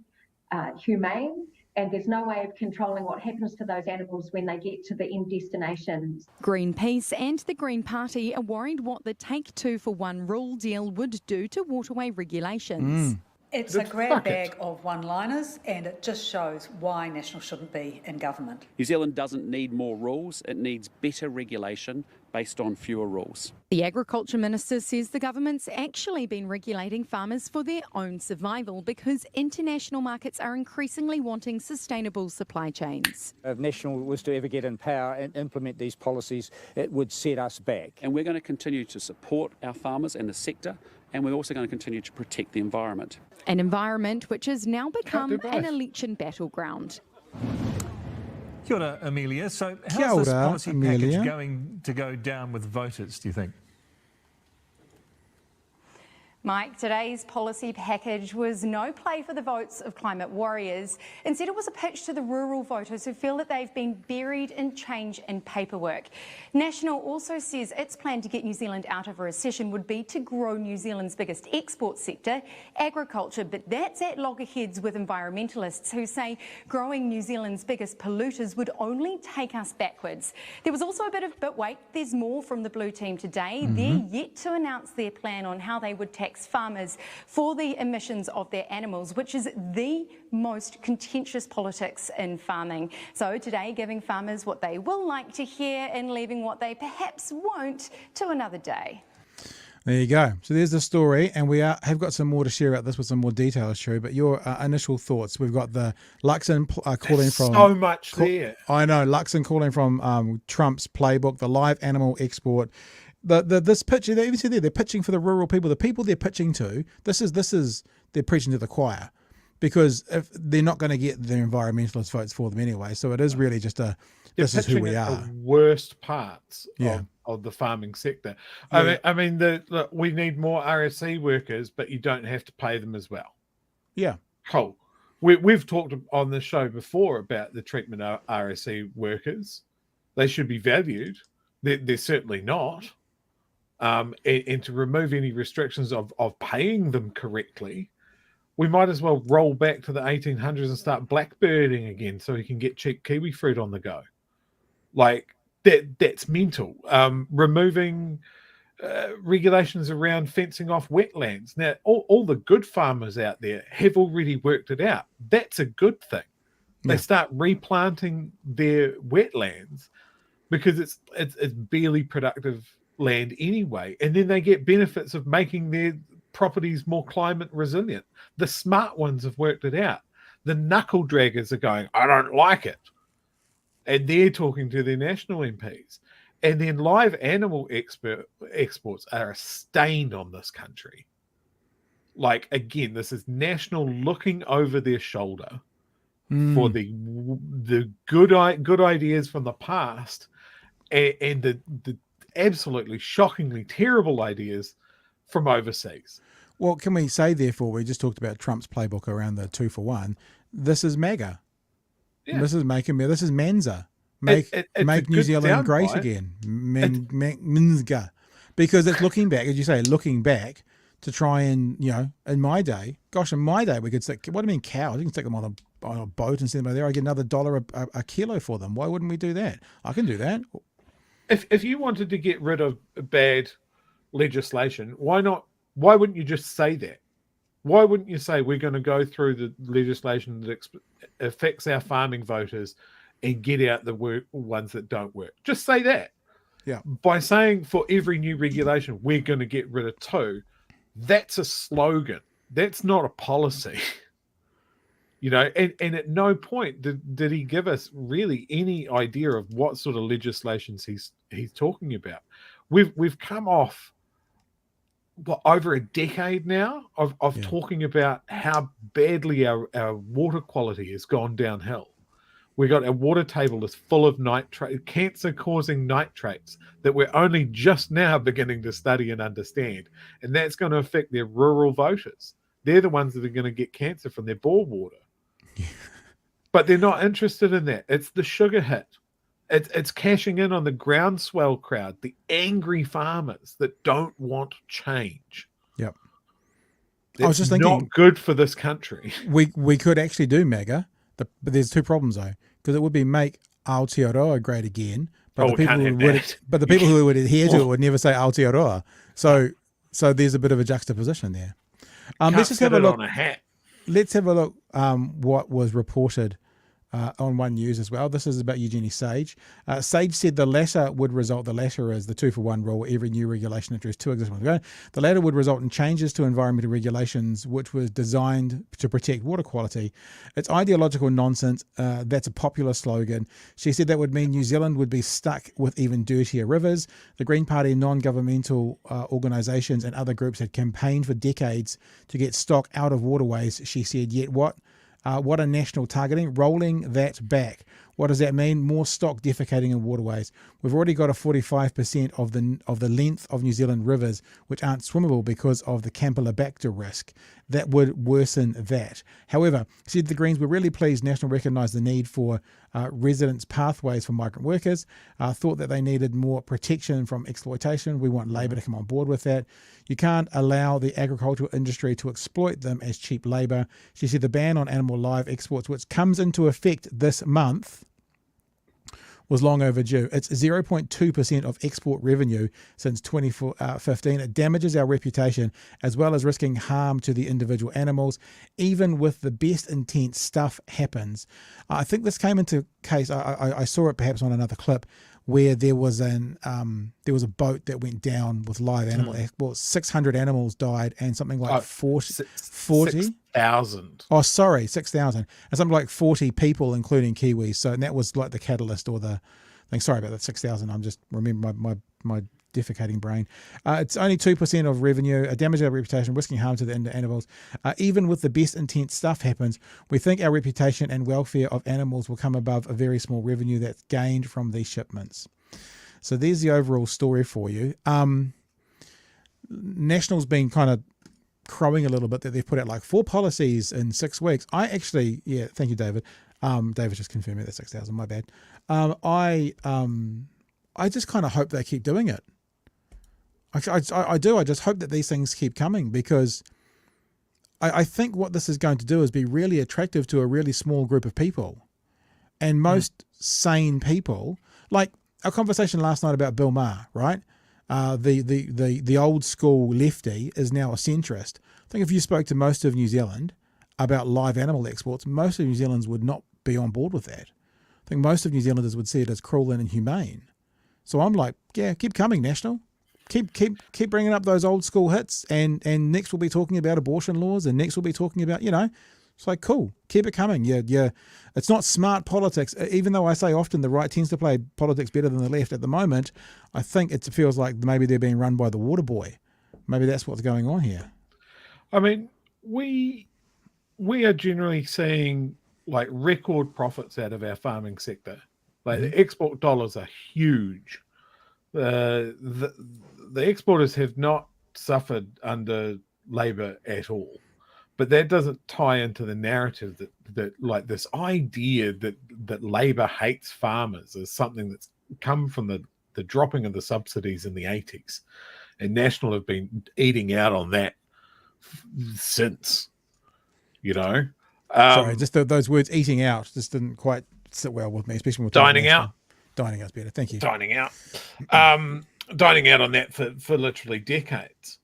humane, and there's no way of controlling what happens to those animals when they get to the end destinations. Greenpeace and the Green Party are worried what the Take 2-for-1 rule deal would do to waterway regulations. It's a grab bag of one-liners, and it just shows why National shouldn't be in government. New Zealand doesn't need more rules, it needs better regulation, based on fewer rules. The Agriculture Minister says the government's actually been regulating farmers for their own survival because international markets are increasingly wanting sustainable supply chains. If National was to ever get in power and implement these policies, it would set us back. And we're going to continue to support our farmers and the sector, and we're also going to continue to protect the environment. An environment which has now become an election battleground. Kia ora, Amelia. So Kia how's this ora, policy Amelia. package going to go down with voters, do you think? Mike, today's policy package was no play for the votes of climate warriors. Instead, it was a pitch to the rural voters who feel that they've been buried in change and paperwork. National also says its plan to get New Zealand out of a recession would be to grow New Zealand's biggest export sector, agriculture, but that's at loggerheads with environmentalists who say growing New Zealand's biggest polluters would only take us backwards. There was also a bit of, but wait, there's more from the Blue team today. They're yet to announce their plan on how they would tax farmers for the emissions of their animals, which is the most contentious politics in farming. So today, giving farmers what they will like to hear and leaving what they perhaps won't to another day. There you go. So there's the story, and we have got some more to share about this with some more details, Sherry. But your initial thoughts? We've got the Luxon calling from so much there. I know Luxon calling from Trump's playbook, the live animal export. This pitch, they even said they're pitching for the rural people. The people they're pitching to, this is they're preaching to the choir, because if they're not going to get the environmentalist votes for them anyway. So it is really just this is who we are. The worst parts of the farming sector. Yeah. I mean, look, we need more RSE workers, but you don't have to pay them as well. Yeah, cool. We've talked on the show before about the treatment of RSE workers. They should be valued. They're certainly not. And to remove any restrictions of paying them correctly, we might as well roll back to the 1800s and start blackbirding again so we can get cheap kiwi fruit on the go. Like, that's mental. Removing regulations around fencing off wetlands. Now, all the good farmers out there have already worked it out. That's a good thing. They start replanting their wetlands because it's barely productive land anyway, and then they get benefits of making their properties more climate resilient. The smart ones have worked it out. The knuckle draggers are going, I don't like it, and they're talking to their national MPs. And then live animal exports are a stain on this country. Like, again, this is national looking over their shoulder for the good ideas from the past and the absolutely shockingly terrible ideas from overseas. Well, can we say, therefore, we just talked about Trump's playbook around the 2-for-1. This is MAGA. Yeah. This is this is Menza. Make New Zealand great again. Menza. Because it's looking back, as you say, to try and, in my day, we could stick, what do you mean cows? You can stick them on a boat and send them over there. I get another $1 a kilo for them. Why wouldn't we do that? I can do that. If you wanted to get rid of bad legislation, why not? Why wouldn't you just say that? Why wouldn't you say we're going to go through the legislation that affects our farming voters and get out the ones that don't work? Just say that. Yeah. By saying for every new regulation, we're going to get rid of 2, that's a slogan. That's not a policy. And at no point did he give us really any idea of what sort of legislations he's talking about. We've come off over a decade now of talking about how badly our water quality has gone downhill. We got our water table is full of cancer-causing nitrates that we're only just now beginning to study and understand, and that's going to affect their rural voters. They're the ones that are going to get cancer from their bore water. But they're not interested in that. It's the sugar hit. It's cashing in on the groundswell crowd, the angry farmers that don't want change. Yep. I was just thinking, not good for this country. We could actually do MAGA, but there's 2 problems though, because it would be make Aotearoa great again, but the people who would adhere to it would never say Aotearoa. So there's a bit of a juxtaposition there. Let's just have a look. On a hat. Let's have a look what was reported on One News as well. This is about Eugenie Sage. Sage said the latter is the 2-for-1 rule. Every new regulation introduced 2 existing ones. The latter would result in changes to environmental regulations, which was designed to protect water quality. It's ideological nonsense. That's a popular slogan. She said that would mean New Zealand would be stuck with even dirtier rivers. The Green Party, non-governmental organisations and other groups had campaigned for decades to get stock out of waterways, she said. Yet what a national targeting, rolling that back. What does that mean? More stock defecating in waterways. We've already got a 45% of the length of New Zealand rivers which aren't swimmable because of the Campylobacter risk. That would worsen that. However, said the Greens, we're really pleased National recognised the need for residence pathways for migrant workers, thought that they needed more protection from exploitation. We want Labor to come on board with that. You can't allow the agricultural industry to exploit them as cheap labour. She said the ban on animal live exports, which comes into effect this month, was long overdue. It's 0.2% of export revenue since 2015. It damages our reputation as well as risking harm to the individual animals. Even with the best intent, stuff happens. I think this came into case, I saw it perhaps on another clip, where there was a boat that went down with live animal. Well, 600 animals died and something like 40? 6,000. Oh, sorry, 6,000. And something like 40 people, including Kiwis. So, and that was like the catalyst or the thing. Sorry about that, 6,000. I'm just remembering my defecating brain. It's only 2% of revenue, a damage to our reputation, risking harm to the animals. Even with the best intent, stuff happens. We think our reputation and welfare of animals will come above a very small revenue that's gained from these shipments. So there's the overall story for you. National's been kind of crowing a little bit that they've put out like 4 policies in 6 weeks. Thank you, David. David just confirmed me that 6,000, my bad. I just kind of hope they keep doing it. I do. I just hope that these things keep coming, because I think what this is going to do is be really attractive to a really small group of people. And most sane people, like our conversation last night about Bill Maher, right? The old school lefty is now a centrist. I think if you spoke to most of New Zealand about live animal exports, most of New Zealanders would not be on board with that. I think most of New Zealanders would see it as cruel and inhumane. So I'm like, yeah, keep coming, National. Keep bringing up those old school hits, and next we'll be talking about abortion laws, and next we'll be talking about, it's like, cool, keep it coming. Yeah. It's not smart politics, even though I say often the right tends to play politics better than the left. At the moment, I think it feels like maybe they're being run by the water boy. Maybe that's what's going on here. I mean, we are generally seeing like record profits out of our farming sector. Like the export dollars are huge. The exporters have not suffered under Labor at all, but that doesn't tie into the narrative that like this idea that Labor hates farmers is something that's come from the dropping of the subsidies in the 80s, and National have been eating out on that since. Sorry, just those words "eating out" just didn't quite sit well with me, especially with dining out. Dining out's better. Thank you. Dining out. Dining out on that for literally decades.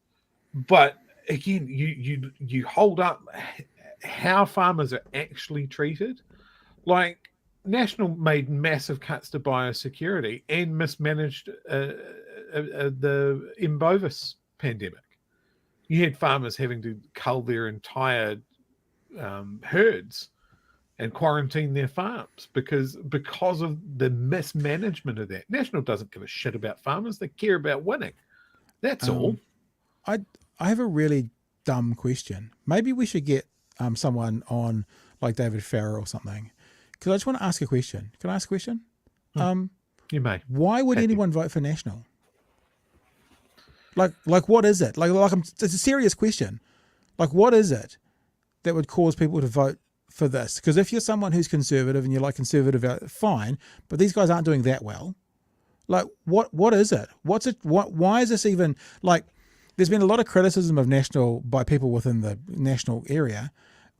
But again, you hold up how farmers are actually treated. Like National made massive cuts to biosecurity and mismanaged the M. bovis pandemic. You had farmers having to cull their entire herds and quarantine their farms because of the mismanagement of that. National doesn't give a shit about farmers. They care about winning. That's all. I have a really dumb question. Maybe we should get someone on like David Farrer or something, because I just want to ask a question. Can I ask a question? You may. Why would anyone vote for National? Like what is it? It's a serious question. Like, what is it that would cause people to vote for this? Because if you're someone who's conservative and you like conservative, fine, but these guys aren't doing that well. Like, what is it? Why is this even, like, there's been a lot of criticism of National by people within the National area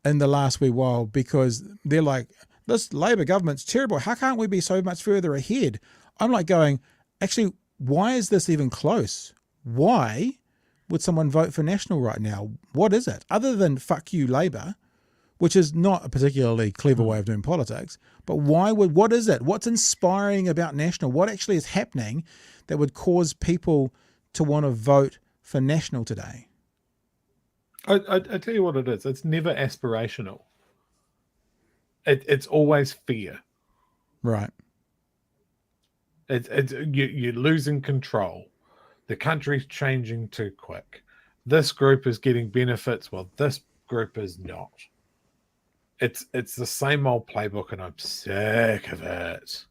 in the last wee while, because they're like, this Labor government's terrible. How can't we be so much further ahead? I'm like going, actually, why is this even close? Why would someone vote for National right now? What is it? Other than fuck you, Labor, which is not a particularly clever way of doing politics. But what is it? What's inspiring about National? What actually is happening that would cause people to want to vote for National today? I tell you what it is. It's never aspirational. It's always fear. Right. You're losing control. The country's changing too quick. This group is getting benefits while this group is not. It's the same old playbook, and I'm sick of it.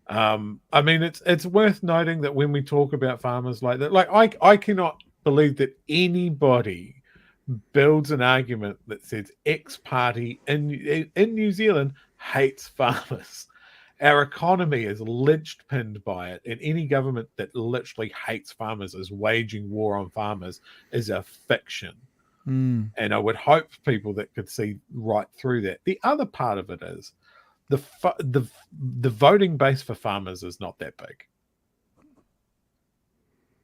I mean, it's worth noting that when we talk about farmers like that, like I cannot believe that anybody builds an argument that says X party in New Zealand hates farmers. Our economy is linchpinned by it, and any government that literally hates farmers is waging war on farmers is a fiction. And I would hope people that could see right through that. The other part of it is the voting base for farmers is not that big.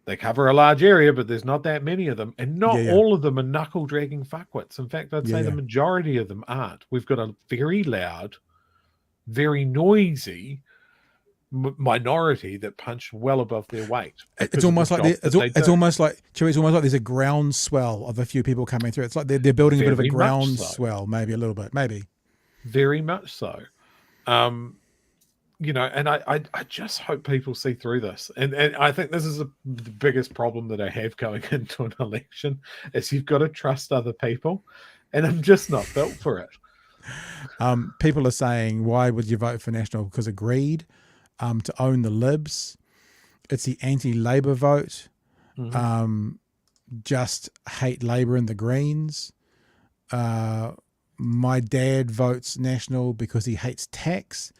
They cover a large area, but there's not that many of them, and not all of them are knuckle-dragging fuckwits. In fact, I'd say the majority of them aren't. We've got a very loud, very noisy minority that punch well above their weight. It's almost like it's almost like there's a groundswell of a few people coming through. It's like they're building a bit of a groundswell, maybe a little bit, maybe. Very much so. You know, and I just hope people see through this. And I think this is the biggest problem that I have going into an election is you've got to trust other people, and I'm just not built for it. People are saying, why would you vote for National? Because of greed, to own the Libs. It's the anti-Labour vote. Just hate Labour and the Greens. My dad votes National because he hates tax.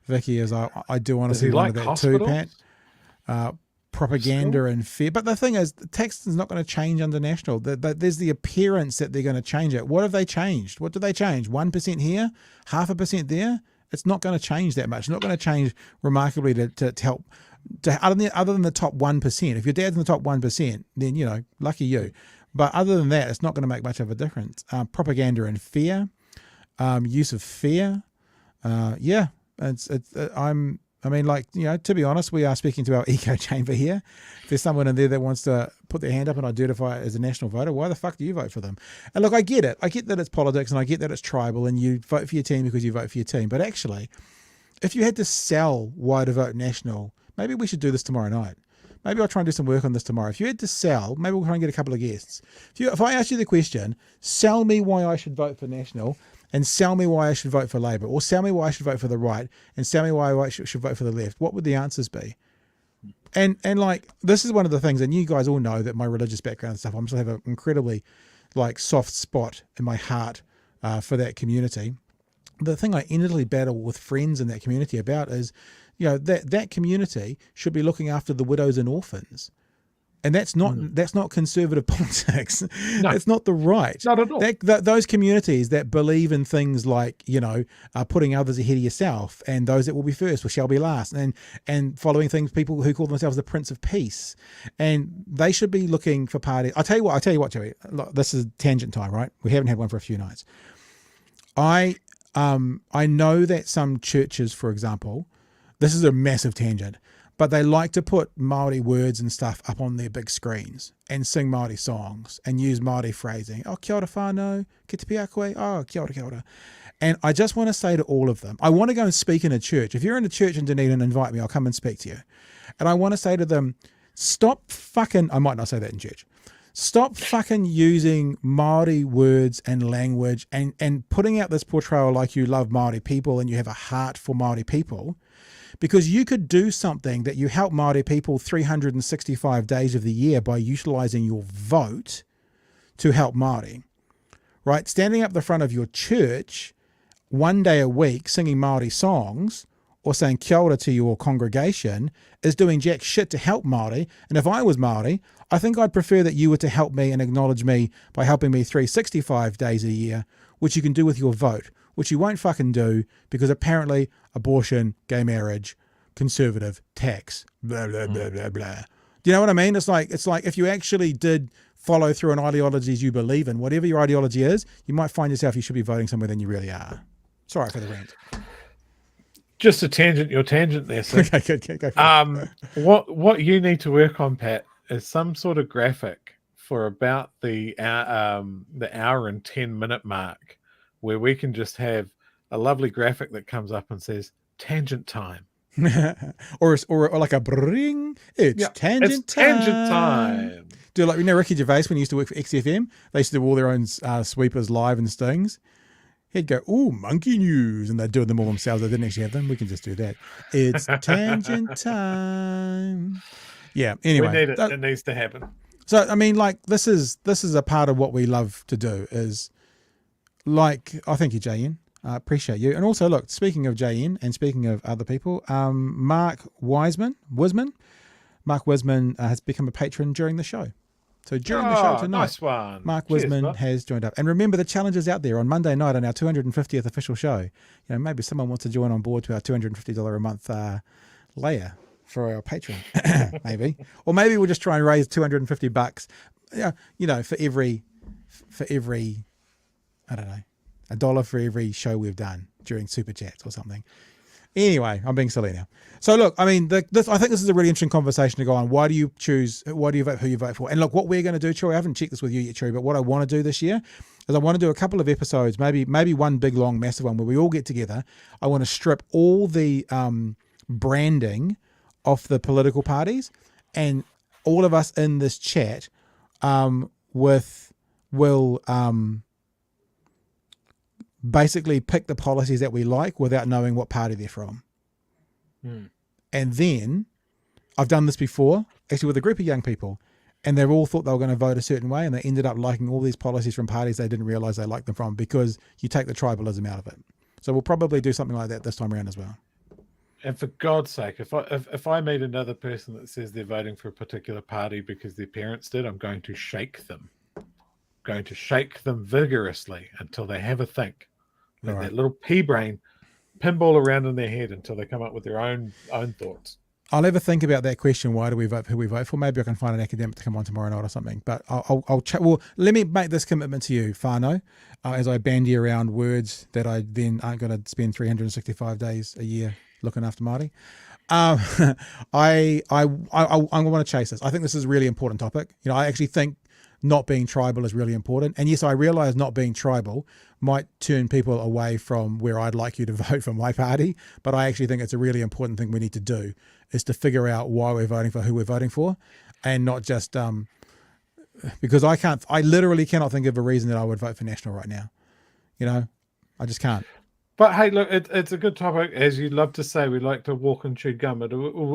Vicky, as I do want to see one of that too, Pat. Propaganda and fear. But the thing is, the tax is not going to change under National. There's the appearance that they're going to change it. What have they changed? What do they change? 1% here? 0.5% there? It's not going to change that much. It's not going to change remarkably to help. Other than the top 1%. If your dad's in the top 1%, then, you know, lucky you. But other than that, it's not going to make much of a difference. Propaganda and fear. Use of fear. I mean, like, you know, to be honest, we are speaking to our echo chamber here. If there's someone in there that wants to put their hand up and identify as a National voter, why the fuck do you vote for them? And look, I get it. I get that it's politics and I get that it's tribal and you vote for your team because you vote for your team. But actually, if you had to sell why to vote National, maybe we should do this tomorrow night. Maybe I'll try and do some work on this tomorrow. If you had to sell, maybe we'll try and get a couple of guests. If I ask you the question, sell me why I should vote for National, and sell me why I should vote for Labour, or sell me why I should vote for the right, and sell me why I should vote for the left, what would the answers be? And like, this is one of the things, and you guys all know that my religious background and stuff, I'm just have an incredibly like soft spot in my heart for that community. The thing I endlessly battle with friends in that community about is, you know, that community should be looking after the widows and orphans. And that's not conservative politics. No. It's not the right. Not at all. Those communities that believe in things like, you know, putting others ahead of yourself, and those that will be first will shall be last, and following things, people who call themselves the Prince of Peace, and they should be looking for parties. I'll tell you what, Joey. Look, this is tangent time, right? We haven't had one for a few nights. I know that some churches, for example, this is a massive tangent, but they like to put Māori words and stuff up on their big screens and sing Māori songs and use Māori phrasing. Oh, kia ora whānau, ki te pia koe, oh, kia ora, kia ora. And I just want to say to all of them, I want to go and speak in a church. If you're in a church in Dunedin, invite me, I'll come and speak to you. And I want to say to them, stop fucking, I might not say that in church, stop fucking using Māori words and language and putting out this portrayal like you love Māori people and you have a heart for Māori people. Because you could do something that you help Māori people 365 days of the year by utilising your vote to help Māori, right? Standing up the front of your church one day a week singing Māori songs or saying kia ora to your congregation is doing jack shit to help Māori. And if I was Māori, I think I'd prefer that you were to help me and acknowledge me by helping me 365 days a year, which you can do with your vote, which you won't fucking do because apparently abortion, gay marriage, conservative, tax, blah, blah, blah, blah, blah. Do you know what I mean? It's like if you actually did follow through on ideologies you believe in, whatever your ideology is, you might find yourself you should be voting somewhere than you really are. Sorry for the rant. Just a tangent, your tangent there. So, okay, go for it. What you need to work on, Pat, is some sort of graphic for about the hour and 10-minute mark, where we can just have a lovely graphic that comes up and says tangent time. or like a bring. It's tangent time. Do like Ricky Gervais when he used to work for XFM? They used to do all their own sweepers live and stings. He'd go, "Ooh, monkey news," and they'd do them all themselves. They didn't actually have them. We can just do that. It's tangent time. Yeah. Anyway, we need it. It needs to happen. So I mean, like this is a part of what we love to do. Is like, thank you, JN. I appreciate you. And also, look, speaking of JN and speaking of other people, Mark Wiseman has become a patron during the show. So during the show tonight, nice one. Mark Wiseman has joined up. And remember, the challenge is out there on Monday night on our 250th official show. You know, maybe someone wants to join on board to our $250 a month layer for our Patreon, maybe. Or maybe we'll just try and raise $250, you know, for every, I don't know, $1 for every show we've done during Super Chats or something. Anyway, I'm being silly now. So look, I mean, I think this is a really interesting conversation to go on. Why do you vote who you vote for? And look, what we're going to do, Troy, I haven't checked this with you yet, Troy, but what I want to do this year is I want to do a couple of episodes, maybe one big, long, massive one where we all get together. I want to strip all the branding off the political parties, and all of us in this chat will basically pick the policies that we like without knowing what party they're from. And then I've done this before, actually with a group of young people, and they've all thought they were going to vote a certain way, and they ended up liking all these policies from parties they didn't realize they liked them from, because you take the tribalism out of it. So we'll probably do something like that this time around as well. And for God's sake, if I meet another person that says they're voting for a particular party because their parents did, I'm going to shake them. Going to shake them vigorously until they have a think. Let that little pea brain pinball around in their head until they come up with their own thoughts. I'll ever think about that question. Why do we vote for who we vote for? Maybe I can find an academic to come on tomorrow night or something. But I'll chat. Well, let me make this commitment to you, Fano, as I bandy around words that I then aren't going to spend 365 days a year looking after Māori. I want to chase this. I think this is a really important topic. You know, I actually think not being tribal is really important. And yes, I realize not being tribal might turn people away from where I'd like you to vote for my party. But I actually think it's a really important thing we need to do, is to figure out why we're voting for who we're voting for, and not just because I literally cannot think of a reason that I would vote for National right now. You know, I just can't. But hey, look, it's a good topic. As you love to say, we like to walk and chew gum.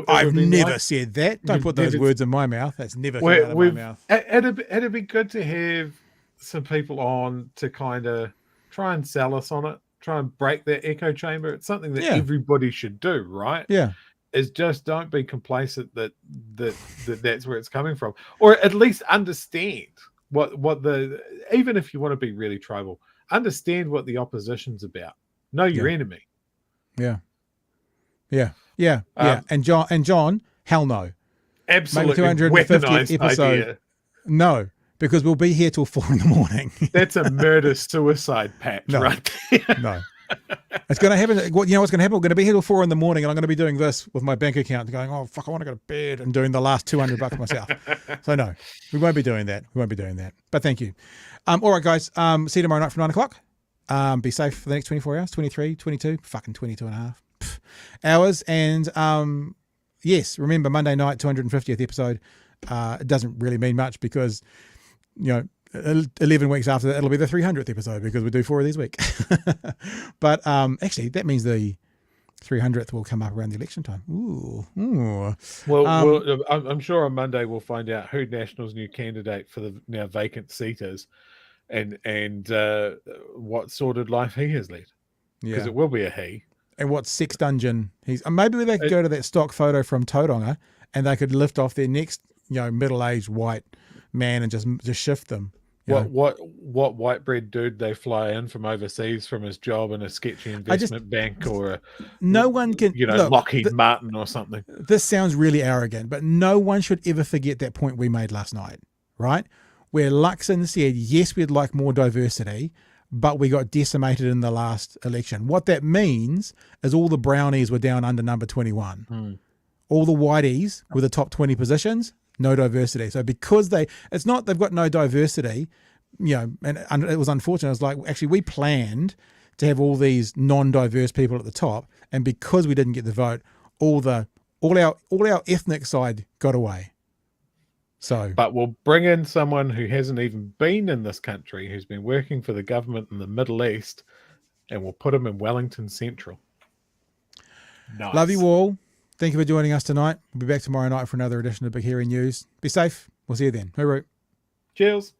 I've never said that. Don't put those words in my mouth. That's never come out of my mouth. It'd be good to have some people on to kind of try and sell us on it, try and break that echo chamber. It's something that everybody should do, right? Yeah. Is just don't be complacent that's where it's coming from, or at least understand what even if you want to be really tribal, understand what the opposition's about. Know your enemy. Yeah. And John, hell no. Absolutely. Make 250th episode. Idea. No, because we'll be here till 4 a.m. That's a murder-suicide pact right there. No. It's going to happen. You know what's going to happen? We're going to be here till 4 a.m. and I'm going to be doing this with my bank account, going, oh, fuck, I want to go to bed, and doing the last $200 myself. So no, we won't be doing that. But thank you. All right, guys. See you tomorrow night from 9 o'clock. Be safe for the next 24 hours, 23, 22, fucking 22 and a half hours. And yes, remember Monday night, 250th episode. It doesn't really mean much because, you know, 11 weeks after that, it'll be the 300th episode because we do 4 of these a week. But actually, that means the 300th will come up around the election time. Ooh. Well, I'm sure on Monday we'll find out who National's new candidate for the now vacant seat is. And what sordid life he has led, because it will be a he. And what sex dungeon he's. Maybe they could go to that stock photo from Tauranga, and they could lift off their next, you know, middle-aged white man and just shift them. What white bread dude they fly in from overseas from his job in a sketchy investment bank or no one can, you know, look, Lockheed Martin or something. This sounds really arrogant, but no one should ever forget that point we made last night, right? where Luxon said, yes, we'd like more diversity, but we got decimated in the last election. What that means is all the brownies were down under number 21. All the whiteys were the top 20 positions, no diversity. So because it's not they've got no diversity, and it was unfortunate. It was like, actually, we planned to have all these non-diverse people at the top, and because we didn't get the vote, all our ethnic side got away. So, but we'll bring in someone who hasn't even been in this country, who's been working for the government in the Middle East, and we'll put him in Wellington Central. Nice. Love you all. Thank you for joining us tonight. We'll be back tomorrow night for another edition of Big Hairy News. Be safe. We'll see you then. Hooroo. Cheers.